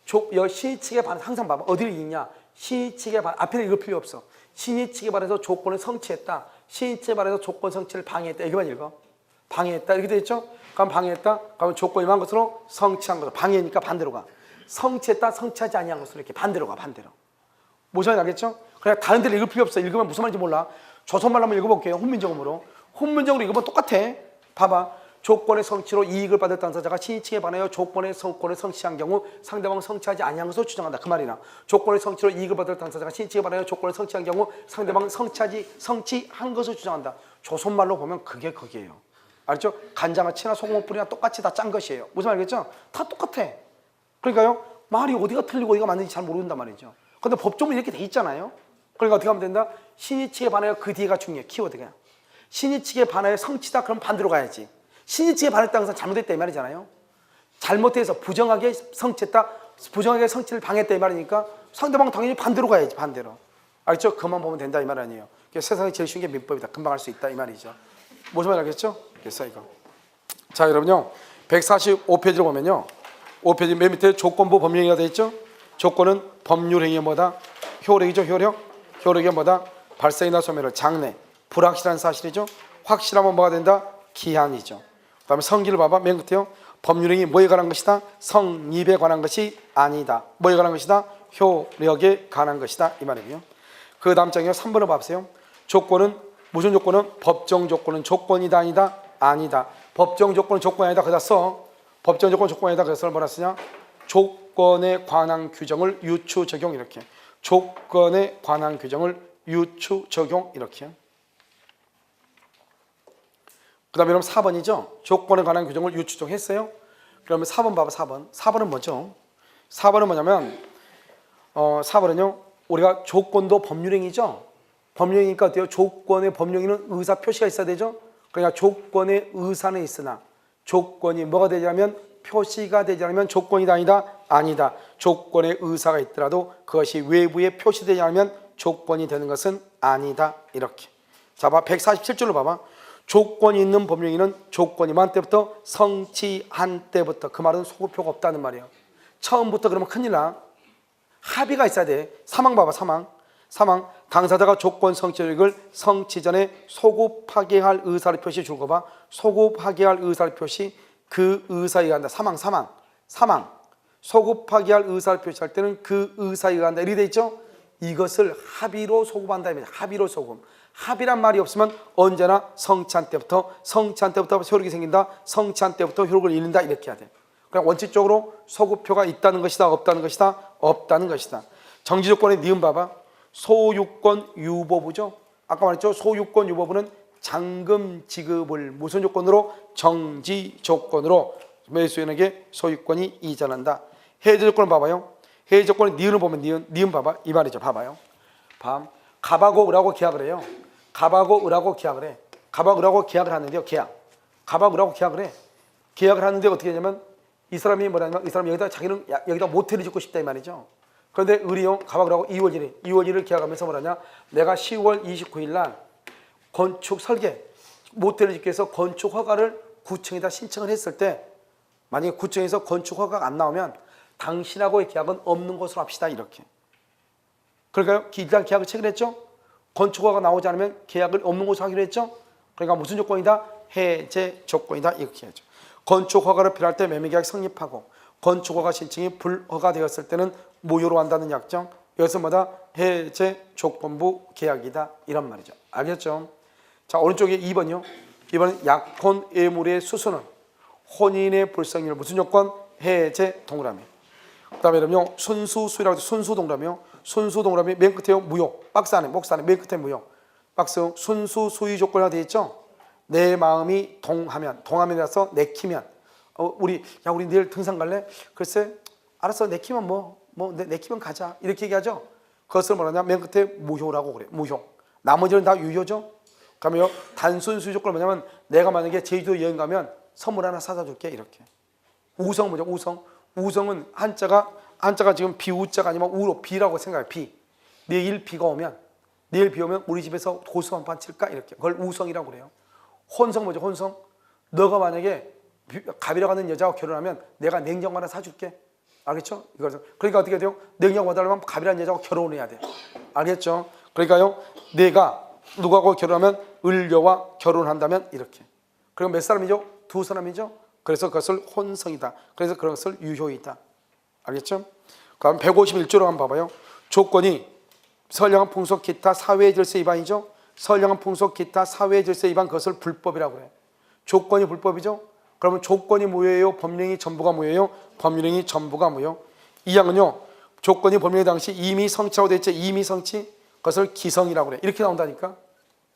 신의 측에 반해 항상 봐봐. 어디를 읽냐? 신의 측에 반 앞에는 읽을 필요 없어. 신의 측에 반해서 조건을 성취했다. 신의 측에 반해서 조건 성취를 방해했다. 여기만 읽어. 방해했다 이렇게 돼 있죠. 그럼 방해했다. 그러면 조건이 한 것으로 성취한 것으로 방해니까 반대로 가. 성취했다. 성취하지 아니한 것으로 이렇게 반대로 가. 반대로. 무슨 말인지 알겠죠? 그냥 다른 데를 읽을 필요 없어. 읽으면 무슨 말인지 몰라. 조선말로 한번 읽어볼게요. 훈민정음으로. 훈민정음으로 읽으면 똑같아. 봐봐. 조건의 성취로 이익을 받을 당사자가 신의치에 반하여 조건의 성취한 경우 상대방은 성취하지 아니한 것으로 주장한다. 그 말이나 조건의 성취로 이익을 받을 당사자가 신의치에 반하여 조건을 성취한 경우 상대방은 성취한 것으로 주장한다. 조선말로 보면 그게 거기에요. 알죠? 간장어치나 소금뿌리나 똑같이 다 짠 것이에요. 무슨 말이겠죠? 다 똑같아. 그러니까요. 말이 어디가 틀리고 어디가 맞는지 잘 모른단 말이죠. 근데 법조문 이렇게 돼 있잖아요. 그러니까 어떻게 하면 된다? 신의치에 반하여 그 뒤가 중요해. 키워드가. 신의치에 반하여 성취다. 그럼 반대로 가야지. 신의치에 반했다는 것은 잘못했다 이 말이잖아요. 잘못해서 부정하게 성취했다. 부정하게 성취를 방했다 이 말이니까 상대방 당연히 반대로 가야지. 반대로. 알겠죠? 그만 보면 된다 이 말 아니에요. 세상에 제일 쉬운 게 민법이다. 금방 할 수 있다 이 말이죠. 무슨 말 알겠죠? 그래서 이거. 자 여러분요. 145페이지로 보면요. 5페이지 맨 밑에 조건부 법률행위가 되어 있죠. 조건은 법률행위의 뭐다? 효력이죠. 효력이 뭐다? 발생이나 소멸을 장래. 불확실한 사실이죠. 확실하면 뭐가 된다? 기한이죠. 그 다음에 성기를 봐봐. 맨 끝에요. 법률행위 뭐에 관한 것이다? 성립에 관한 것이 아니다. 뭐에 관한 것이다? 효력에 관한 것이다. 이 말이고요. 그 다음 장이요. 3번을 봐보세요. 조건은 무슨 조건은? 법정 조건은 조건이다 아니다? 아니다. 법정 조건은 조건이 아니다. 거기다 써. 법정 조건은 조건이 아니다. 그래서 뭐라 쓰냐? 조건에 관한 규정을 유추 적용 이렇게. 조건에 관한 규정을 유추 적용 이렇게. 그 다음에 여러분 4번이죠. 조건에 관한 규정을 유추정했어요. 그러면 4번 봐봐. 4번은 뭐죠? 4번은 뭐냐면 4번은요 우리가 조건도 법률행위죠. 법률행위니까 어때요? 조건의 법률행위는 의사 표시가 있어야 되죠. 그러니까 조건의 의사는 있으나 조건이 뭐가 되냐면 표시가 되지 않으면 조건이다 아니다? 아니다. 조건의 의사가 있더라도 그것이 외부에 표시되지 않으면 조건이 되는 것은 아니다. 이렇게. 자, 봐. 147줄로 봐봐. 조건이 있는 법령에는 조건이 만 때부터 성취한 때부터, 그 말은 소급표가 없다는 말이에요. 처음부터 그러면 큰일 나. 합의가 있어야 돼. 사망 봐봐. 사망. 당사자가 조건 성취를 성취 전에 소급하게 할 의사를 표시 줄 거 봐. 소급하게 할 의사를 표시, 그 의사에 의한다. 사망. 소급하게 할 의사를 표시할 때는 그 의사에 의한다. 이렇게 돼 있죠? 이것을 합의로 소급한다. 합의로 소급. 합의란 말이 없으면 언제나 성취한 때부터 효력이 생긴다. 성취한 때부터 효력을 잃는다. 이렇게 해야 돼. 그냥 원칙적으로 소급표가 있다는 것이다. 없다는 것이다. 없다는 것이다. 정지조건의 니은 봐봐. 소유권 유보부죠. 아까 말했죠. 소유권 유보부는 잔금 지급을 무슨 조건으로? 정지 조건으로 매수인에게 소유권이 이전한다. 해제 조건을 봐봐요. 해제 조건의 니은을 보면 니은 봐봐. 이 말이죠. 봐봐요. 갑하고 을하고 계약을 해요. 갑하고 을하고 계약을 해. 갑하고 을하고 계약을 하는데요. 갑하고 을하고 계약을 해. 계약을 하는데 어떻게 하냐면 이 사람이 뭐냐면 이 사람이 여기다 자기는 여기다 모텔을 짓고 싶다 이 말이죠. 그런데 을이요. 갑하고 을하고 2월 1일 계약하면서 뭐라냐? 내가 10월 29일 날 건축 설계 모텔을 짓기 위해서 건축 허가를 구청에다 신청을 했을 때 만약에 구청에서 건축 허가가 안 나오면 당신하고의 계약은 없는 것으로 합시다. 이렇게. 그러니까 일단 계약을 체결했죠. 건축 허가가 나오지 않으면 계약을 없는 것으로 하기로 했죠. 그러니까 무슨 조건이다? 해제 조건이다. 이렇게 해야죠. 건축 허가를 필요할 때 매매계약이 성립하고 건축 허가 신청이 불허가되었을 때는 무효로 한다는 약정. 여기서 뭐다? 해제 조건부 계약이다. 이런 말이죠. 알겠죠? 자, 오른쪽에 2번이요. 2번은 약혼 애물의 수수는 혼인의 불성률 무슨 조건? 해제 동그라미. 그 다음에 여러분요 순수수라고 해서 순수 동그라미요. 순수 동그라미 맨 끝에요. 무효. 박스 안에 맨 끝에 무효. 박스 순수 수의 조건이라고 되어 있죠. 내 마음이 동하면이라서 내키면 우리 내일 등산 갈래? 글쎄 알았어. 내키면 내키면 가자. 이렇게 얘기하죠. 그것을 뭐라냐? 맨 끝에 무효라고 그래. 무효. 나머지는 다 유효죠. 그러면 단순 수의 조건은 뭐냐면 내가 만약에 제주도 여행 가면 선물 하나 사다 줄게. 이렇게. 우성 뭐죠? 우성은 한자가 지금 비우자가 아니면 우로 비라고 생각해. 내일 비가 오면 우리 집에서 고수 한 판 칠까? 이렇게. 그걸 우성이라고 그래요. 혼성 뭐죠? 혼성. 너가 만약에 갑이라고 하는 여자와 결혼하면 내가 냉장고 하나 사줄게. 알겠죠? 그러니까 어떻게 돼요? 냉장고 받으려면 갑이라는 여자와 결혼을 해야 돼. 알겠죠? 그러니까요. 내가 누구하고 결혼하면 을려와 결혼한다면 이렇게. 그리고 몇 사람이죠? 2사람이죠? 그래서 그것을 혼성이다. 그래서 그런 것을 유효이다. 알겠죠? 그럼 151조로 한번 봐봐요. 조건이 선량한 풍속 기타 사회 질서 위반이죠. 선량한 풍속 기타 사회 질서 위반, 그것을 불법이라고 그래요. 조건이 불법이죠. 그러면 조건이 무효예요? 법령이 전부가 무효예요? 법령이 전부가 무효. 이 항은요. 조건이 법령의 당시 이미 성취하고 되어 있죠. 이미 성취. 그것을 기성이라고 그래. 이렇게 나온다니까.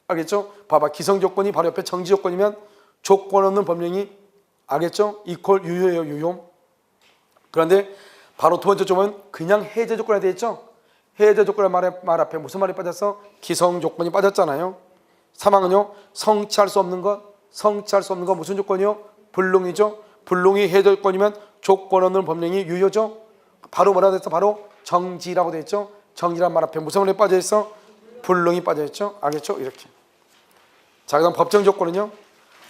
알겠죠? 봐봐. 기성 조건이 바로 옆에 정지 조건이면 조건 없는 법령이 알겠죠? 이퀄 유효예요. 유효. 그런데 바로 두 번째 조건은 그냥 해제 조건이 되어 있죠. 해제 조건의 말 앞에 무슨 말이 빠졌어? 기성 조건이 빠졌잖아요. 3항은요. 성취할 수 없는 것 무슨 조건이요? 불능이죠. 불능이 해제 조건이면 조건 없는 법령이 유효죠. 바로 뭐라고 됐어? 바로 정지라고 되어 있죠. 정지란 말 앞에 무슨 말이 빠져 있어? 불능이 빠져 있죠. 알겠죠? 이렇게. 자, 그다음 법정 조건은요.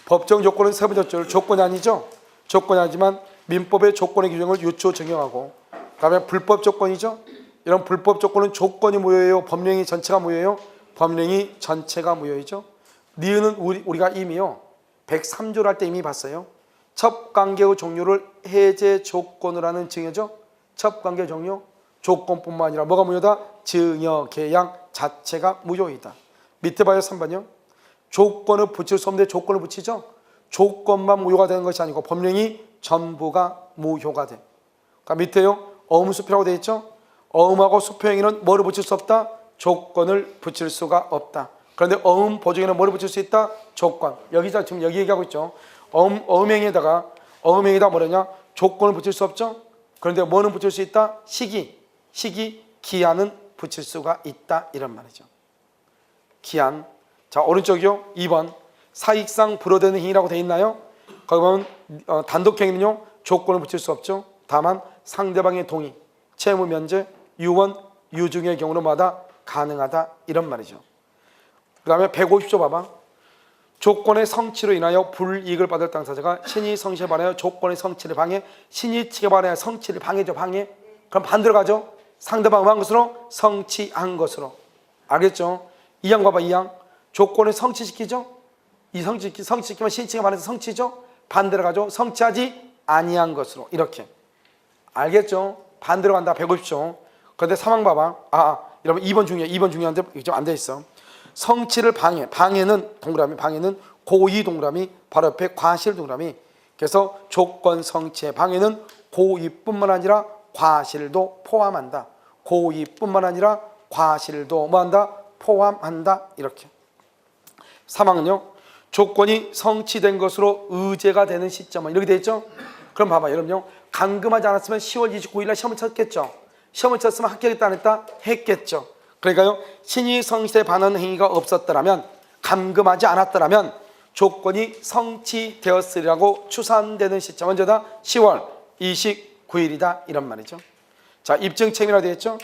법정 조건은 세 번째 줄 조건이 아니죠. 조건이 아니지만 민법의 조건의 규정을 유추 적용하고, 그다음에 불법 조건이죠. 이런 불법 조건은 조건이 무효예요? 법령이 전체가 무효예요? 법령이 전체가 무효이죠. 니은은 우리가 이미요 103조를 할 때 이미 봤어요. 첩관계의 종료를 해제 조건으로 하는 증여죠. 첩관계 종료 조건뿐만 아니라 뭐가 무효다? 증여 계약 자체가 무효이다. 밑에 봐요. 3번이요. 조건을 붙일 수 없는데 조건을 붙이죠. 조건만 무효가 되는 것이 아니고 법령이 전부가 무효가 돼. 그러니까 밑에요. 어음수표라고 되어 있죠. 어음하고 수표행위는 뭐를 붙일 수 없다? 조건을 붙일 수가 없다. 그런데 어음 보증에는 뭐를 붙일 수 있다? 조건. 여기서 지금 여기 얘기하고 있죠. 어음행에다가 뭐냐냐? 조건을 붙일 수 없죠. 그런데 뭐는 붙일 수 있다? 시기, 기한은 붙일 수가 있다 이런 말이죠. 기한. 자, 오른쪽이요. 2번 사익상 불어되는 행위라고 되어 있나요? 거기 보면 단독행위는요 조건을 붙일 수 없죠. 다만 상대방의 동의, 채무 면제, 유언, 유증의 경우로마다 가능하다 이런 말이죠. 그 다음에 150조 봐봐. 조건의 성취로 인하여 불이익을 받을 당사자가 신의 성취에 반하여 조건의 성취를 방해, 신의 측에 반하여 성취를 방해죠. 방해. 그럼 반대로 가죠. 상대방 음한 것으로 성취한 것으로. 알겠죠? 2항 봐봐. 2항 조건을 성취시키죠. 이 성취시키면 신의 측에 반해서 성취죠. 반대로 가죠. 성취하지 아니한 것으로. 이렇게. 알겠죠? 반대로 간다. 150조. 그런데 3항 봐봐. 여러분 2번 중요한데 이게 좀 안 돼 있어. 성취를 방해는 동그라미, 방해는 고의 동그라미, 바로 옆에 과실 동그라미. 그래서 조건 성취의 방해는 고의뿐만 아니라 과실도 포함한다. 고의뿐만 아니라 과실도 뭐한다? 포함한다. 이렇게. 3항은요. 조건이 성취된 것으로 의제가 되는 시점은 이렇게 되어 있죠. 그럼 봐봐. 여러분요. 감금하지 않았으면 10월 29일 날 시험을 쳤겠죠. 시험을 쳤으면 합격했다 안 했다? 했겠죠. 그러니까요. 신의 성취에 반하는 행위가 없었더라면, 감금하지 않았더라면 조건이 성취되었으리라고 추산되는 시점 언제다? 10월 29일이다 이런 말이죠. 자, 입증책이라고 되어 있죠.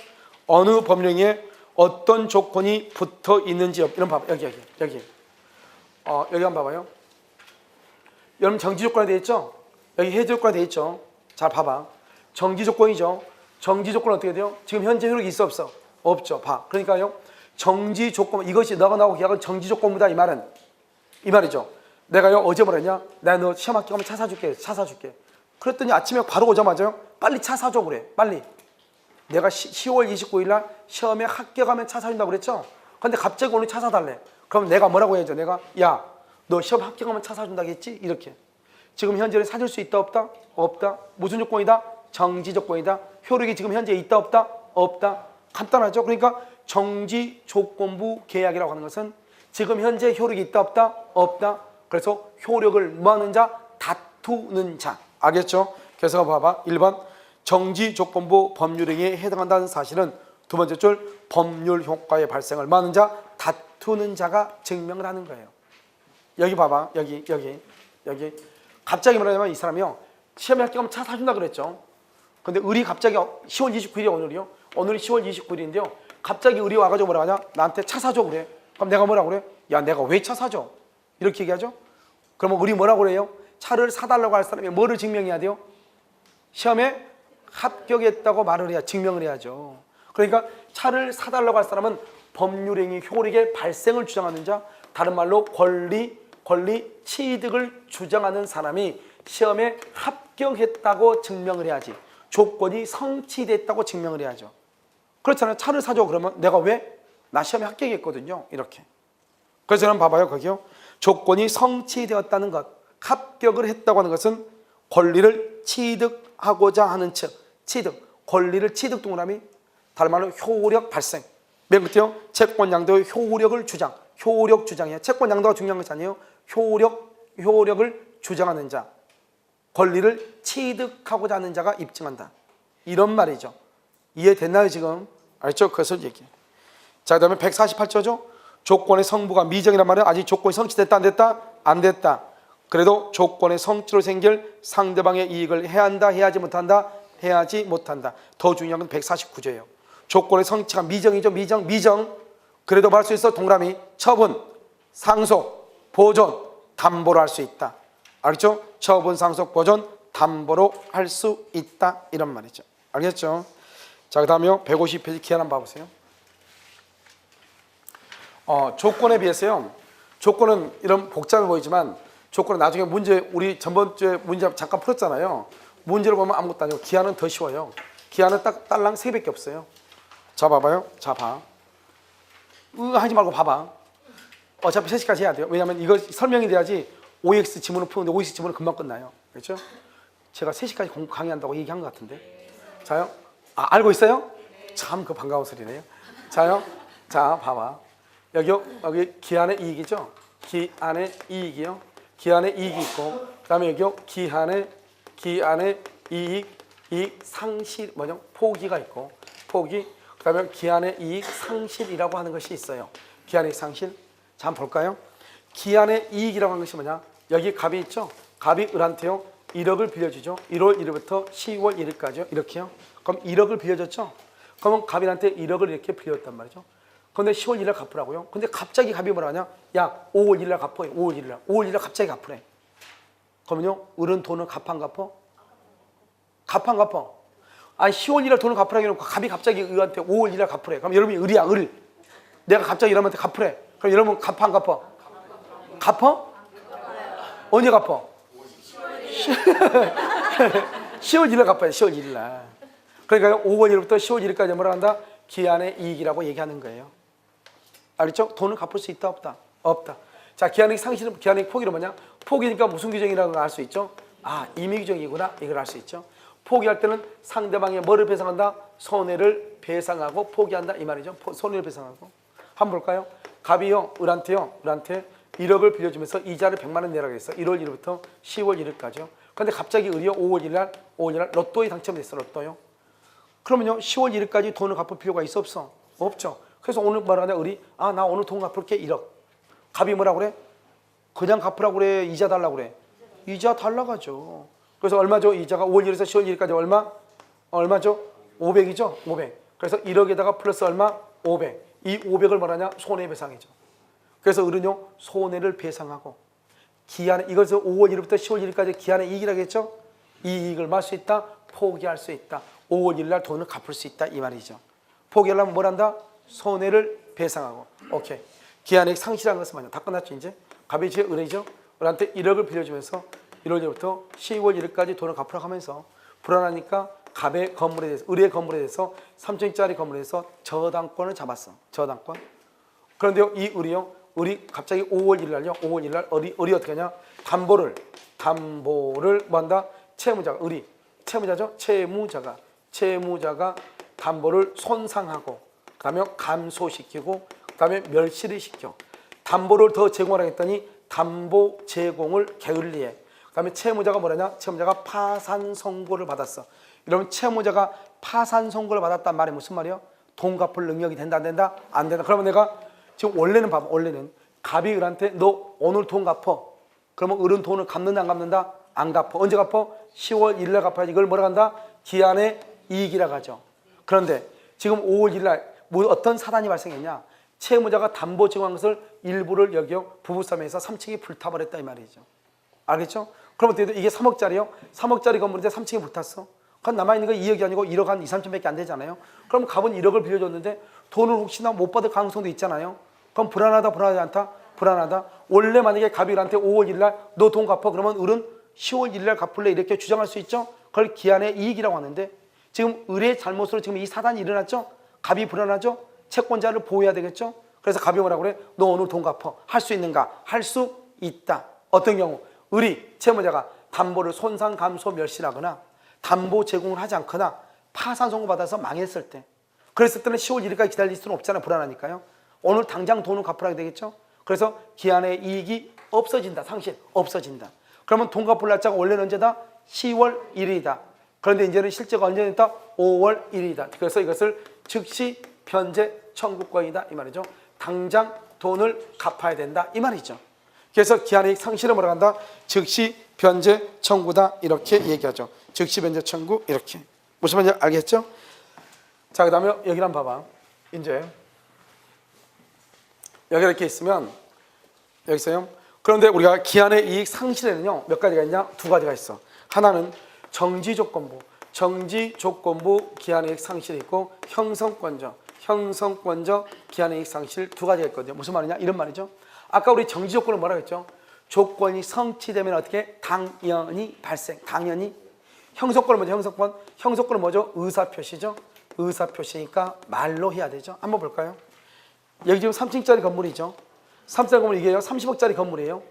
어느 법령에 어떤 조건이 붙어 있는지 이런 봐봐. 여기 여기 한번 봐봐요. 여러분 정지 조건이 되어 있죠. 여기 해제 조건이 되어 있죠. 잘 봐봐. 정지 조건이죠. 정지 조건은 어떻게 돼요? 지금 현재 효력이 있어 없어? 없죠. 봐. 그러니까요. 정지 조건, 이것이 너가 나하고 계약은 정지 조건이다 이 말은 이 말이죠. 내가요 어제 뭐랬냐? 내가 너 시험 합격하면 차 사줄게. 그랬더니 아침에 바로 오자마자요 빨리 차 사줘 그래. 빨리. 내가 10월 29일 날 시험에 합격하면 차 사준다고 그랬죠. 근데 갑자기 오늘 차 사달래. 그럼 내가 뭐라고 해야죠? 내가 야 너 시험 합격하면 차 사준다겠지? 이렇게. 지금 현재는 사줄 수 있다 없다? 없다. 무슨 조건이다? 정지 조건이다. 효력이 지금 현재 있다 없다? 없다. 간단하죠. 그러니까 정지 조건부 계약이라고 하는 것은 지금 현재 효력이 있다 없다? 없다. 그래서 효력을 뭐하는 자? 다투는 자. 알겠죠? 그래서 봐봐. 1번 정지 조건부 법률행위에 해당한다는 사실은 두 번째 줄 법률 효과의 발생을 뭐하는 자? 다투는 자가 증명을 하는 거예요. 여기 봐봐. 여기 갑자기 말하자면 이 사람이요 시험에 합격하면 차 사준다 그랬죠. 근데 을이 갑자기 10월 29일이 오늘이요. 오늘이 10월 29일인데요. 갑자기 을이 와가지고 뭐라 하냐? 나한테 차 사줘 그래. 그럼 내가 뭐라고 그래? 야 내가 왜 차 사줘? 이렇게 얘기하죠. 그러면 을이 뭐라고 그래요? 차를 사달라고 할 사람이 뭐를 증명해야 돼요? 시험에 합격했다고 말을 해야 증명을 해야죠. 그러니까 차를 사달라고 할 사람은 법률행위 효력의 발생을 주장하는 자, 다른 말로 권리 취득을 주장하는 사람이 시험에 합격했다고 증명을 해야지. 조건이 성취됐다고 증명을 해야죠. 그렇잖아요. 차를 사줘 그러면 내가 왜? 나 시험에 합격했거든요. 이렇게. 그래서 저는 봐봐요. 거기요. 조건이 성취되었다는 것, 합격을 했다고 하는 것은 권리를 취득하고자 하는 측, 권리를 취득 동그라미, 다른 말로 효력 발생. 맨 끝에요. 채권양도의 효력을 주장. 효력 주장이에요. 채권양도가 중요한 것이 아니에요. 효력을 주장하는 자. 권리를 취득하고자 하는 자가 입증한다. 이런 말이죠. 이해됐나요 지금? 알죠? 그것을 얘기해. 자, 그 다음에 148조죠. 조건의 성부가 미정이란 말은 아직 조건이 성취됐다 안 됐다? 안 됐다. 그래도 조건의 성취로 생길 상대방의 이익을 해야 한다? 해야지 못한다? 해야지 못한다. 더 중요한 건 149조예요. 조건의 성취가 미정이죠. 미정. 그래도 말할 수 있어. 동그라미. 처분, 상속, 보존, 담보로 할 수 있다. 알겠죠? 처분, 상속, 보존, 담보로 할 수 있다. 이런 말이죠. 알겠죠? 자, 그 다음에요. 150페이지 기한 한번 봐보세요. 조건에 비해서요. 조건은 이런 복잡해 보이지만 조건은 나중에 문제, 우리 전번주에 문제 잠깐 풀었잖아요. 문제를 보면 아무것도 아니고 기한은 더 쉬워요. 기한은 딱 딸랑 3개밖에 없어요. 자, 봐봐요. 자, 봐. 하지 말고 봐봐. 어차피 3시까지 해야 돼요. 왜냐하면 이거 설명이 돼야지 OX 지문을 푸는데 OX 지문은 금방 끝나요. 그렇죠? 제가 3시까지 강의한다고 얘기한 것 같은데. 자요. 알고 있어요? 참 그 반가운 소리네요. 자요. 자, 봐봐. 여기 기한의 이익이죠. 기한의 이익이요. 기한의 이익이 있고, 그다음에 여기요 기한의 이익 상실 뭐냐 포기가 있고, 포기. 그다음에 기한의 이익 상실이라고 하는 것이 있어요. 기한의 이익 상실. 자, 한번 볼까요? 기한의 이익이라고 하는 것이 뭐냐? 여기 갑이 있죠. 갑이 을한테요 1억을 빌려주죠. 1월 1일부터 10월 1일까지요. 이렇게요. 그럼 1억을 빌려줬죠. 그러면 갑이한테 1억을 이렇게 빌려줬단 말이죠. 그런데 10월 1일 갚으라고요. 근데 갑자기 갑이 뭐라 하냐? 야, 5월 1일 갚어. 5월 1일. 5월 1일 갑자기 갚으래. 그러면요, 을은 돈을 갚안 갚어? 갚안 갚어? 아니 10월 1일 돈을 갚으라고 해놓고 갑이 갑자기 을한테 5월 1일 갚으래. 그럼 여러분이 을이야, 을. 내가 갑자기 여러분한테 갚으래. 그럼 여러분 갚안 갚어? 갚어? 언제 갚어? 10월 1일 갚아요. 10월 1일 날. 그러니까 5월 1일부터 10월 1일까지 뭐라 한다? 기한의 이익이라고 얘기하는 거예요. 알겠죠? 돈을 갚을 수 있다 없다? 없다. 자, 기한의 상실은 기한의 포기는 뭐냐? 포기니까 무슨 규정이라고 알 수 있죠? 아, 임의 규정이구나. 이걸 알 수 있죠. 포기할 때는 상대방의 뭐를 배상한다? 손해를 배상하고 포기한다 이 말이죠. 손해를 배상하고. 한번 볼까요? 갑이요, 을한테 1억을 빌려주면서 이자를 100만 원 내라고 했어. 1월 1일부터 10월 1일까지요. 그런데 갑자기 을이요, 5월 1일 날 로또에 당첨됐어. 로또요. 그러면요 10월 1일까지 돈을 갚을 필요가 있어 없어? 없죠. 그래서 오늘 뭐라 하냐 을이 나 오늘 돈 갚을게 1억. 갑이 뭐라 그래? 그냥 갚으라고 그래? 이자 달라고 그래? 이자 달라가죠. 그래서 얼마죠? 이자가 5월 1일에서 10월 1일까지 얼마죠? 500이죠? 500. 그래서 1억에다가 플러스 얼마? 500. 이 500을 뭐라냐? 손해배상이죠. 그래서 을은요 손해를 배상하고 기한에 이것을 5월 1일부터 10월 1일까지 기한의 이익이라고 했죠? 이 이익을 말 수 있다? 포기할 수 있다. 5월 1일 날 돈을 갚을 수 있다 이 말이죠. 포기하려면 뭘 한다? 손해를 배상하고. 오케이. 기한의 상실한 것은 뭐냐? 다 끝났죠 이제. 갑이 제 을이죠. 을한테 1억을 빌려주면서 1월 1일부터 10월 1일까지 돈을 갚으라고 하면서 불안하니까 갑의 건물에 대해서 을의 건물에 대해서 3층짜리 건물에 대해서 저당권을 잡았어. 저당권. 그런데요 이 을이 갑자기 5월 1일 날요. 5월 1일 날 을이 어떻게 하냐? 담보를 뭐 한다? 채무자가 을이 채무자죠. 채무자가 담보를 손상하고 그다음에 감소시키고 그다음에 멸시를 시켜. 담보를 더 제공하라고 했더니 담보 제공을 게을리해. 그다음에 채무자가 뭐라냐? 채무자가 파산 선고를 받았어. 이러면 채무자가 파산 선고를 받았단 말이 무슨 말이야? 돈 갚을 능력이 된다 안 된다? 안 된다. 그러면 내가 지금 원래는 봐봐. 원래는 갑이 을한테 너 오늘 돈 갚어. 그러면 을은 돈을 갚는다 안 갚는다? 안 갚어. 언제 갚어? 10월 1일 날 갚아야지. 이걸 뭐라고 한다? 기한의 이익이라고 하죠. 그런데 지금 5월 1일 날 뭐 어떤 사단이 발생했냐? 채무자가 담보 제공한 것을 일부를 여기요 부부싸움에서 3층이 불타버렸다 이 말이죠. 알겠죠? 그럼 어떻게 돼? 이게 3억짜리요? 3억짜리 건물인데 3층이 불탔어. 그럼 남아있는 거 2억이 아니고 1억 한 2, 3천밖에 안 되잖아요. 그럼 갑은 1억을 빌려줬는데 돈을 혹시나 못 받을 가능성도 있잖아요. 그럼 불안하지 않다? 불안하다. 원래 만약에 갑이 을한테 5월 1일 날 너 돈 갚아 그러면 을은 10월 1일 날 갚을래 이렇게 주장할 수 있죠. 그걸 기한의 이익이라고 하는데 지금 을의 잘못으로 지금 이 사단이 일어났죠. 갑이 불안하죠. 채권자를 보호해야 되겠죠. 그래서 갑이 뭐라고 그래? 너 오늘 돈 갚아. 할 수 있는가? 할 수 있다. 어떤 경우? 을이 채무자가 담보를 손상 감소 멸시하거나 담보 제공을 하지 않거나 파산 선고 받아서 망했을 때, 그랬을 때는 10월 1일까지 기다릴 수는 없잖아요. 불안하니까요. 오늘 당장 돈을 갚으라고 되겠죠. 그래서 기한의 이익이 없어진다. 상실 없어진다. 그러면 돈 갚을 날짜가 원래는 언제다? 10월 1일이다. 그런데 이제는 실제가 언제 됐다? 5월 1일이다. 그래서 이것을 즉시 변제 청구권이다 이 말이죠. 당장 돈을 갚아야 된다 이 말이죠. 그래서 기한의 상실을 뭐라고 한다? 즉시 변제 청구다 이렇게 얘기하죠. 즉시 변제 청구 이렇게. 무슨 말인지 알겠죠? 자, 그다음에 여기를 한번 봐봐. 이제 여기 이렇게 있으면 여기서요. 그런데 우리가 기한의 이익 상실에는요 몇 가지가 있냐? 두 가지가 있어. 하나는 정지조건부 기한의 이익 상실이 있고 형성권적 기한의 이익 상실 두 가지가 있거든요. 무슨 말이냐? 이런 말이죠. 아까 우리 정지조건을 뭐라고 했죠? 조건이 성취되면 어떻게? 당연히 발생. 당연히. 형성권은 뭐죠? 형성권은 뭐죠? 의사표시죠. 의사표시니까 말로 해야 되죠. 한번 볼까요? 여기 지금 3층짜리 건물이죠. 3층짜리 건물 이게요 30억짜리 건물이에요.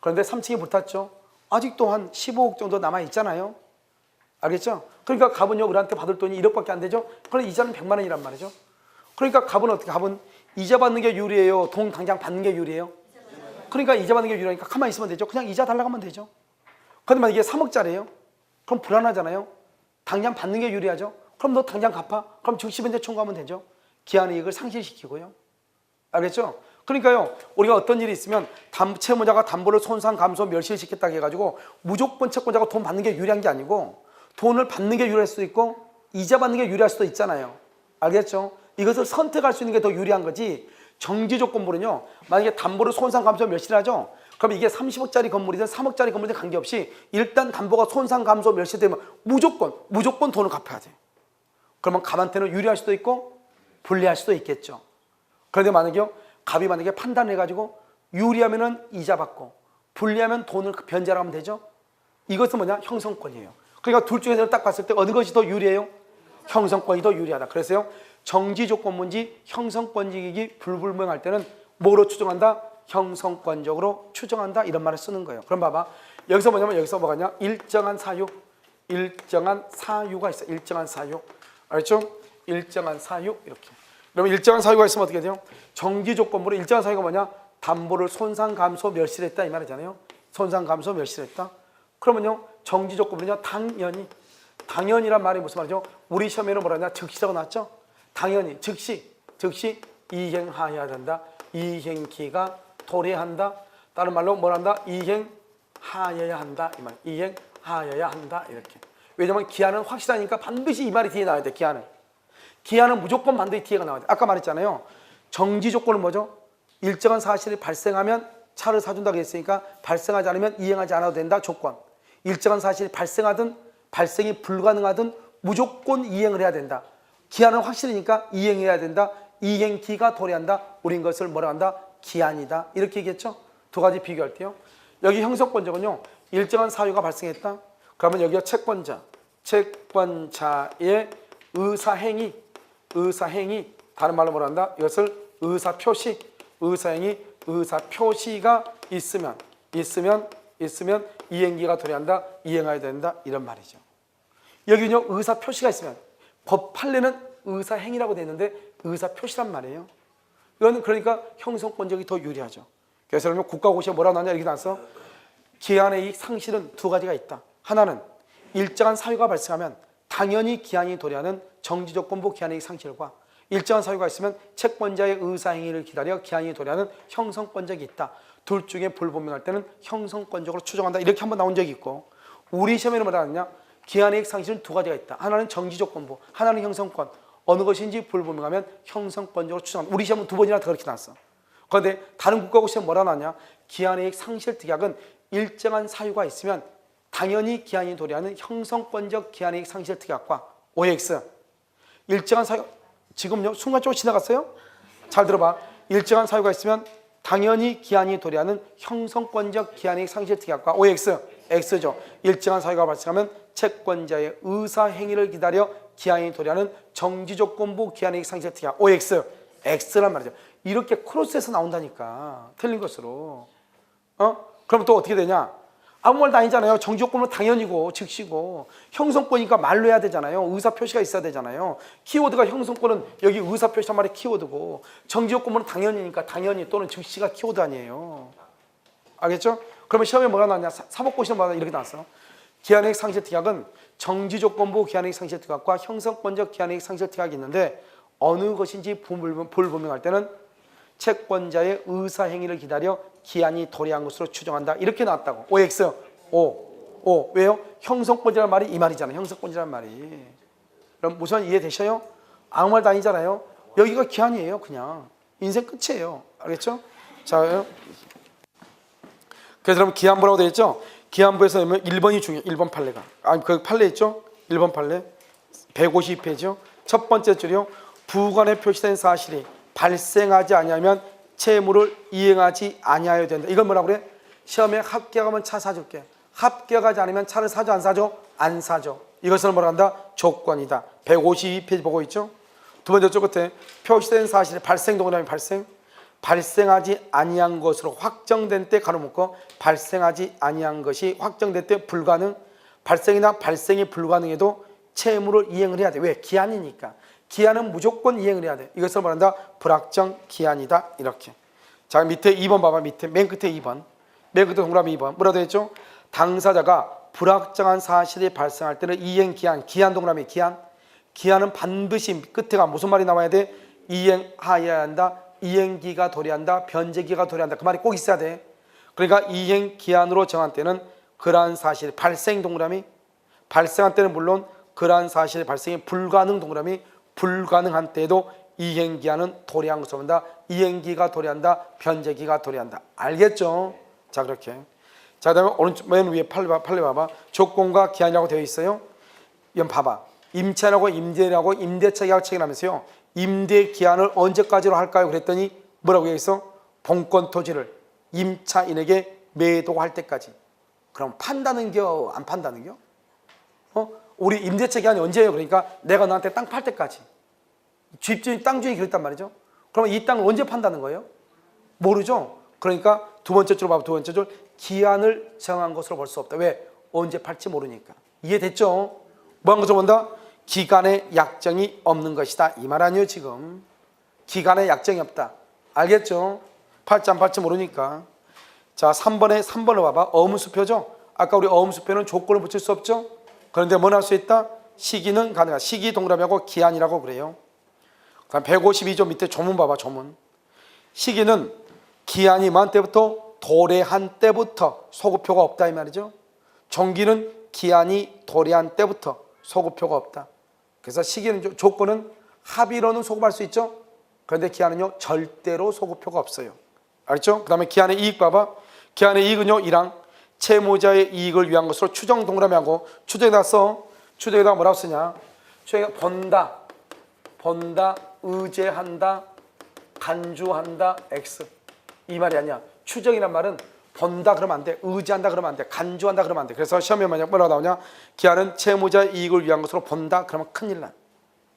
그런데 3층이 불탔죠. 아직도 한 15억 정도 남아 있잖아요. 알겠죠? 그러니까 갑은요 을한테 받을 돈이 1억밖에 안 되죠. 그럼 이자는 100만 원이란 말이죠. 그러니까 갑은 어떻게? 갑은 이자 받는 게 유리해요? 돈 당장 받는 게 유리해요? 그러니까 이자 받는 게 유리하니까 가만히 있으면 되죠. 그냥 이자 달라고 하면 되죠. 그런데 만약에 3억짜리예요? 그럼 불안하잖아요. 당장 받는 게 유리하죠. 그럼 너 당장 갚아. 그럼 즉시 변제 청구하면 되죠. 기한이익을 상실시키고요. 알겠죠? 그러니까요, 우리가 어떤 일이 있으면 채무자가 담보를 손상, 감소, 멸실시켰다고 해가지고 무조건 채권자가 돈 받는 게 유리한 게 아니고 돈을 받는 게 유리할 수도 있고 이자 받는 게 유리할 수도 있잖아요. 알겠죠? 이것을 선택할 수 있는 게 더 유리한 거지. 정지 조건부는요, 만약에 담보를 손상, 감소, 멸실하죠? 그럼 이게 30억짜리 건물이든 3억짜리 건물이든 관계없이 일단 담보가 손상, 감소, 멸실되면 무조건 돈을 갚아야 돼. 그러면 갑한테는 유리할 수도 있고 불리할 수도 있겠죠. 그런데 갑이 만약에 판단을 해가지고 유리하면은 이자 받고 불리하면 돈을 변제를 하면 되죠. 이것은 뭐냐? 형성권이에요. 그러니까 둘 중에서 딱 봤을 때 어느 것이 더 유리해요? 형성권이 더 유리하다. 그래서요, 정지 조건문지 형성권직이 불분명할 때는 뭐로 추정한다? 형성권적으로 추정한다. 이런 말을 쓰는 거예요. 그럼 봐봐. 여기서 뭐냐면 여기서 뭐가냐? 일정한 사유. 일정한 사유가 있어. 일정한 사유. 알죠? 일정한 사유 이렇게. 그러면 일정한 사유가 있으면 어떻게 돼요? 정지 조건부로 일정한 사유가 뭐냐? 담보를 손상, 감소, 멸실했다 이 말이잖아요. 손상, 감소, 멸실했다. 그러면요, 정지 조건부는요, 당연이란 말이 무슨 말이죠? 우리 시험에는 뭐라 하냐? 즉시라고 나왔죠? 당연히, 즉시 이행하여야 된다. 이행키가 도래한다. 다른 말로 뭘 한다? 이행하여야 한다. 이 말. 이행하여야 한다. 이렇게. 왜냐면 기한은 확실하니까 반드시 이 말이 뒤에 나와야 돼. 기한은 무조건 반드시 뒤에가 나와야 돼. 아까 말했잖아요. 정지 조건은 뭐죠? 일정한 사실이 발생하면 차를 사준다고 했으니까 발생하지 않으면 이행하지 않아도 된다. 조건. 일정한 사실이 발생하든 발생이 불가능하든 무조건 이행을 해야 된다. 기한은 확실하니까 이행해야 된다. 이행기가 도래한다. 우린 것을 뭐라 한다? 기한이다. 이렇게 얘기했죠. 두 가지 비교할 때요. 여기 형성권적은요, 일정한 사유가 발생했다. 그러면 여기가 채권자의 의사행위, 다른 말로 뭐라 한다? 이것을 의사표시, 의사행위, 의사표시가 있으면 이행기가 도래한다. 이행해야 된다. 이런 말이죠. 여기는요, 의사표시가 있으면 법 판례는 의사행위라고 되어 있는데 의사표시란 말이에요. 이건 그러니까 형성권적이 더 유리하죠. 그래서 그러면 국가고시에 뭐라고 나왔냐 이렇게 나왔어. 기한의 이익 상실은 두 가지가 있다. 하나는 일정한 사유가 발생하면 당연히 기한이 도래하는 정지조건부 기한의 이익 상실과 일정한 사유가 있으면 채권자의 의사행위를 기다려 기한이 도래하는 형성권적이 있다. 둘 중에 불분명할 때는 형성권적으로 추정한다. 이렇게 한번 나온 적이 있고, 우리 시험에는 뭐라 하느냐? 기한의 이익 상실은 두 가지가 있다. 하나는 정지조건부, 하나는 형성권. 어느 것인지 불분명하면 형성권적으로 추정한다. 우리 시험은 두 번이나 더 그렇게 나왔어. 그런데 다른 국가고시에 뭐라 나왔냐? 기한의 이익 상실 특약은 일정한 사유가 있으면 당연히 기한이 도래하는 형성권적 기한의 이익 상실 특약과 OX. 일정한 사유, 지금요 순간적으로 지나갔어요? 잘 들어봐. 일정한 사유가 있으면 당연히 기한이 도래하는 형성권적 기한의 이익 상실 특약과 OX. X죠. 일정한 사유가 발생하면 채권자의 의사행위를 기다려 기한이 도래하는 정지조건부 기한의 이익 상실 특약 OX. X란 말이죠. 이렇게 크로스해서 나온다니까. 틀린 것으로. 그럼 또 어떻게 되냐? 아무 말도 아니잖아요. 정지조건은 당연이고 즉시고, 형성권이니까 말로 해야 되잖아요. 의사표시가 있어야 되잖아요. 키워드가 형성권은 여기 의사표시란 말이 키워드고, 정지조건은 당연이니까 당연히 또는 즉시가 키워드 아니에요. 알겠죠? 그러면 시험에 뭐가 나왔냐? 사법고시는 뭐가 이렇게 나왔어. 기한의 이익 상실 특약은 정지조건부 기한의 이익 상실 특약과 형성권적 기한의 이익 상실 특약이 있는데 어느 것인지 불분명할 때는 채권자의 의사행위를 기다려 기한이 도래한 것으로 추정한다. 이렇게 나왔다고. OX. O. 왜요? 형성권이라는 말이 이 말이잖아요. 형성권이라는 말이. 그럼 우선 이해되셔요? 아무 말도 아니잖아요. 여기가 기한이에요. 그냥. 인생 끝이에요. 알겠죠? 자, 그래서 그럼 기한부라고 되어 있죠? 기한부에서 1번이 중요해요. 1번 판례가. 그 판례 있죠? 1번 판례. 152페이지요. 첫 번째 줄이요. 부관에 표시된 사실이 발생하지 아니하면 채무를 이행하지 아니하여야 된다. 이건 뭐라고 그래? 시험에 합격하면 차 사줄게. 합격하지 않으면 차를 사줘 안 사줘? 안 사줘. 이것을 뭐라 한다? 조건이다. 152페이지 보고 있죠? 두 번째 쪽 끝에 표시된 사실이 발생 동그라미 발생하지 아니한 것으로 확정된 때 가로묶고 발생하지 아니한 것이 확정된 때 불가능. 발생이나 발생이 불가능해도 채무를 이행을 해야 돼. 왜? 기한이니까. 기한은 무조건 이행을 해야 돼. 이것을 말한다. 불확정 기한이다. 이렇게. 자, 밑에 2번 봐봐. 밑에 맨 끝에 2번. 맨 끝에 동그라미 2번. 뭐라고 되어 있죠? 당사자가 불확정한 사실이 발생할 때는 이행 기한, 기한 동그라미 기한. 기한은 반드시 끝에가 무슨 말이 나와야 돼? 이행하여야 한다. 이행기가 도래한다. 변제기가 도래한다. 그 말이 꼭 있어야 돼. 그러니까 이행 기한으로 정한 때는 그러한 사실 발생 동그라미, 발생한 때는 물론 그러한 사실 발생이 불가능 동그라미, 불가능한 때에도 이행기한은 도래한 것을 본다. 이행기가 도래한다. 변제기가 도래한다. 알겠죠? 자, 그렇게. 자, 그다음에 오른쪽 맨 위에 판례 봐봐. 조건과 기한이라고 되어 있어요. 이건 봐봐. 임차인하고 임대인하고 임대차 계약 체결하면서요. 임대 기한을 언제까지로 할까요? 그랬더니 뭐라고 되어 있어? 본권 토지를 임차인에게 매도할 때까지. 그럼 판다는겨? 안 판다는겨? 우리 임대차 기한이 언제예요? 그러니까 내가 너한테 땅 팔 때까지. 집주인, 땅 주인이 그랬단 말이죠. 그러면 이 땅을 언제 판다는 거예요? 모르죠. 그러니까 두 번째 줄 봐봐. 두 번째 줄 기한을 정한 것으로 볼 수 없다. 왜? 언제 팔지 모르니까. 이해됐죠? 뭐 한 것을 본다? 기간의 약정이 없는 것이다. 이 말 아니에요 지금. 기간의 약정이 없다. 알겠죠? 팔지 안 팔지 모르니까. 자, 3번을 봐봐. 어음수표죠. 아까 우리 어음수표는 조건을 붙일 수 없죠. 그런데 뭐 할 수 있다? 시기는 가능하다. 시기 동그라미하고 기한이라고 그래요. 그럼 152조 밑에 조문 봐봐. 조문. 시기는 기한이 만 때부터 도래한 때부터 소급표가 없다 이 말이죠. 정기는 기한이 도래한 때부터 소급표가 없다. 그래서 시기는 조건은 합의로는 소급할 수 있죠. 그런데 기한은요 절대로 소급표가 없어요. 알죠? 그 다음에 기한의 이익 봐봐. 기한의 이익은요 1항 채무자의 이익을 위한 것으로 추정 동그라미하고 추정에다 써. 추정에다 뭐라고 쓰냐? 추정에다 본다, 의제한다, 간주한다, X. 이 말이 아니야. 추정이란 말은 본다 그러면 안 돼. 의지한다 그러면 안 돼. 간주한다 그러면 안 돼. 그래서 시험에 만약 뭐라고 나오냐? 기한은 채무자의 이익을 위한 것으로 본다 그러면 큰일 나.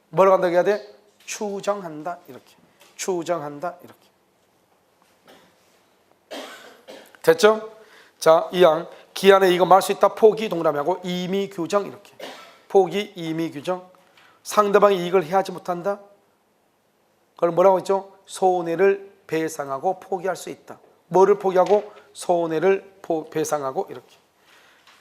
뭐라고 한다고 해야 돼? 추정한다 이렇게. 추정한다 이렇게. 됐죠? 자, 2항 기한의 이익을 말할 수 있다. 포기 동그라미하고 임의 규정 이렇게. 포기 임의 규정. 상대방이 이익을 해하지 못한다. 그걸 뭐라고 했죠? 손해를 배상하고 포기할 수 있다. 뭐를 포기하고? 손해를 배상하고 이렇게.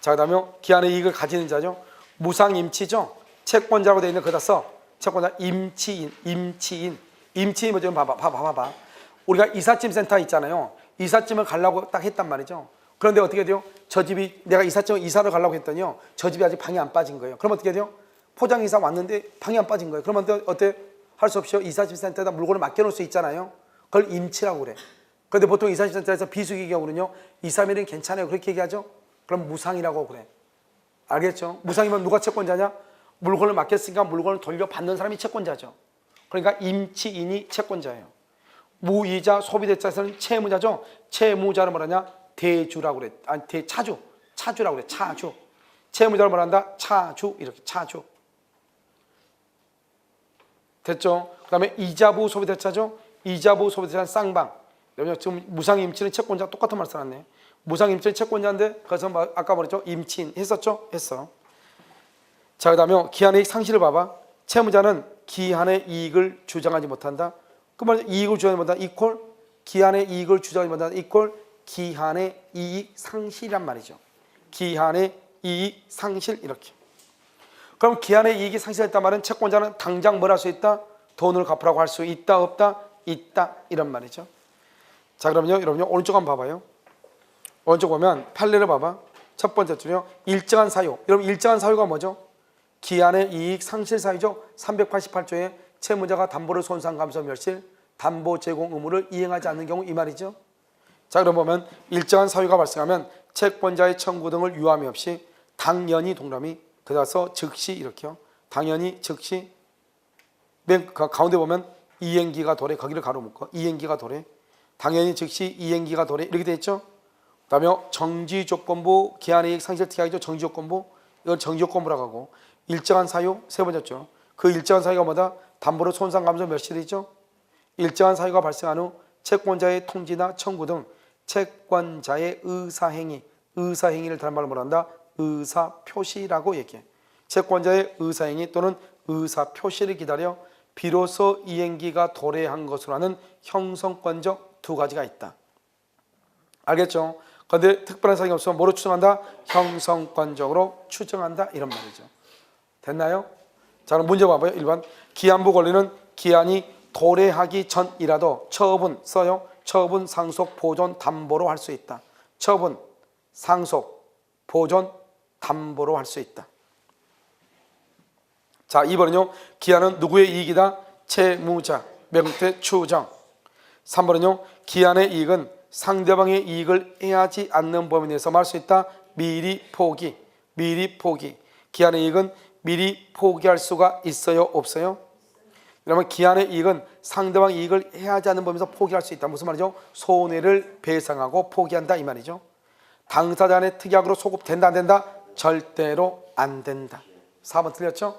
자, 그다음에 기한의 이익을 가지는 자죠. 무상임치죠. 채권자라고 되어 있는 거다 써. 채권자 임치인. 임치인 뭐죠? 봐봐. 우리가 이삿짐 센터 있잖아요. 이삿짐을 가려고 딱 했단 말이죠. 그런데 어떻게 돼요? 저 집이 내가 이사를 가려고 했더니요. 저 집이 아직 방이 안 빠진 거예요. 그럼 어떻게 돼요? 포장이사 왔는데 방이 안 빠진 거예요. 그러면 어때? 할 수 없이요. 이삿짐 센터에다 물건을 맡겨놓을 수 있잖아요. 그걸 임치라고 그래. 그런데 보통 이삿짐 센터에서 비수기 경우는요. 2, 3일은 괜찮아요. 그렇게 얘기하죠. 그럼 무상이라고 그래. 알겠죠? 무상이면 누가 채권자냐? 물건을 맡겼으니까 물건을 돌려받는 사람이 채권자죠. 그러니까 임치인이 채권자예요. 무이자 소비대차에서는 채무자죠. 채무자를 뭐라냐? 대주라고 그래. 아니 차주라고 그래. 차주. 채무자를 뭐란다? 차주 이렇게 차주. 됐죠? 그 다음에 이자부 소비대차죠. 이자부 소비대차는 쌍방. 지금 무상임치는 채권자 똑같은 말 써놨네. 무상임치는 채권자인데 그래서 아까 뭐랬죠? 임치인 했었죠? 했어. 자, 그 다음에 기한의 상실을 봐봐. 채무자는 기한의 이익을 주장하지 못한다. 그 말은 이익을 주장하지 못한다. 이퀄 기한의 이익을 주장하지 못한다. 이퀄 기한의 이익 상실이란 말이죠. 기한의 이익 상실 이렇게. 그럼 기한의 이익이 상실했단 말은 채권자는 당장 뭘 할 수 있다? 돈을 갚으라고 할 수 있다 없다? 있다 이런 말이죠. 자, 그러면요 여러분요 오른쪽 한번 봐봐요. 오른쪽 보면 판례를 봐봐. 첫 번째 줄이요 일정한 사유. 여러분 일정한 사유가 뭐죠? 기한의 이익 상실 사유죠. 388조에 채무자가 담보를 손상 감소 멸실 담보 제공 의무를 이행하지 않는 경우 이 말이죠. 자, 그럼 보면 일정한 사유가 발생하면 채권자의 청구 등을 유함이 없이 당연히 동그라미 그래서 즉시 이렇게요. 당연히 즉시 맨 가운데 보면 이행기가 도래 거기를 가로 묶어 이행기가 도래 당연히 즉시 이행기가 도래 이렇게 돼 있죠. 그다음에 정지조건부 기한의 이익 상실 특약이죠. 정지조건부 이걸 정지조건부라고 하고 일정한 사유 세 번째죠. 그 일정한 사유가 뭐다? 담보로 손상 감소 멸실이죠. 일정한 사유가 발생한 후 채권자의 통지나 청구 등 채권자의 의사행위를 다른 말로 뭐란다? 의사표시라고 얘기해. 채권자의 의사행위 또는 의사표시를 기다려 비로소 이행기가 도래한 것으로 하는 형성권적 두 가지가 있다. 알겠죠? 그런데 특별한 사항이 없으면 뭐로 추정한다? 형성권적으로 추정한다 이런 말이죠. 됐나요? 자, 그럼 문제 봐봐요. 1번 기한부 권리는 기한이 도래하기 전이라도 처분 써요. 처분, 상속, 보존, 담보로 할 수 있다. 처분, 상속, 보존, 담보로 할 수 있다. 자, 2번은요. 기한은 누구의 이익이다? 채무자, 명태, 추정. 3번은요. 기한의 이익은 상대방의 이익을 해하지 않는 범위 내에서 말할 수 있다. 미리 포기, 미리 포기. 기한의 이익은 미리 포기할 수가 있어요? 없어요? 그러면 기한의 이익은 상대방 이익을 해하지 않는 범위에서 포기할 수 있다. 무슨 말이죠? 손해를 배상하고 포기한다 이 말이죠. 당사자 간의 특약으로 소급된다 안 된다? 절대로 안 된다. 4번 틀렸죠?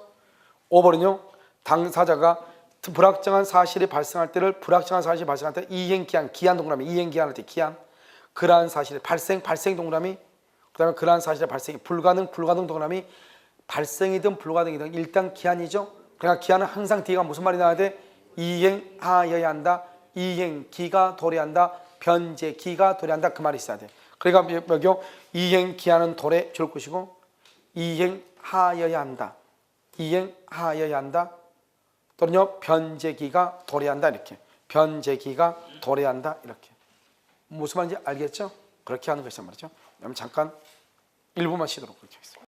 5번은요. 당사자가 불확정한 사실이 발생할 때를 불확정한 사실이 발생할 때 이행기한, 기한 동그라미 이행기한할 때 기한 그러한 사실의 발생 동그라미 그 다음에 그러한 사실의 발생이 불가능 동그라미 발생이든 불가능이든 일단 기한이죠. 그러니까 기한은 항상 뒤가 무슨 말이 나와야 돼? 이행하여야 한다. 이행기가 도래한다. 변제기가 도래한다. 그 말이 있어야 돼. 그러니까 여기요. 이행기한은 도래 줄 것이고 이행하여야 한다. 이행하여야 한다. 또는요. 변제기가 도래한다. 이렇게. 변제기가 도래한다. 이렇게. 무슨 말인지 알겠죠? 그렇게 하는 것이란 말이죠. 그럼 잠깐 1분만 쉬도록 하겠습니다.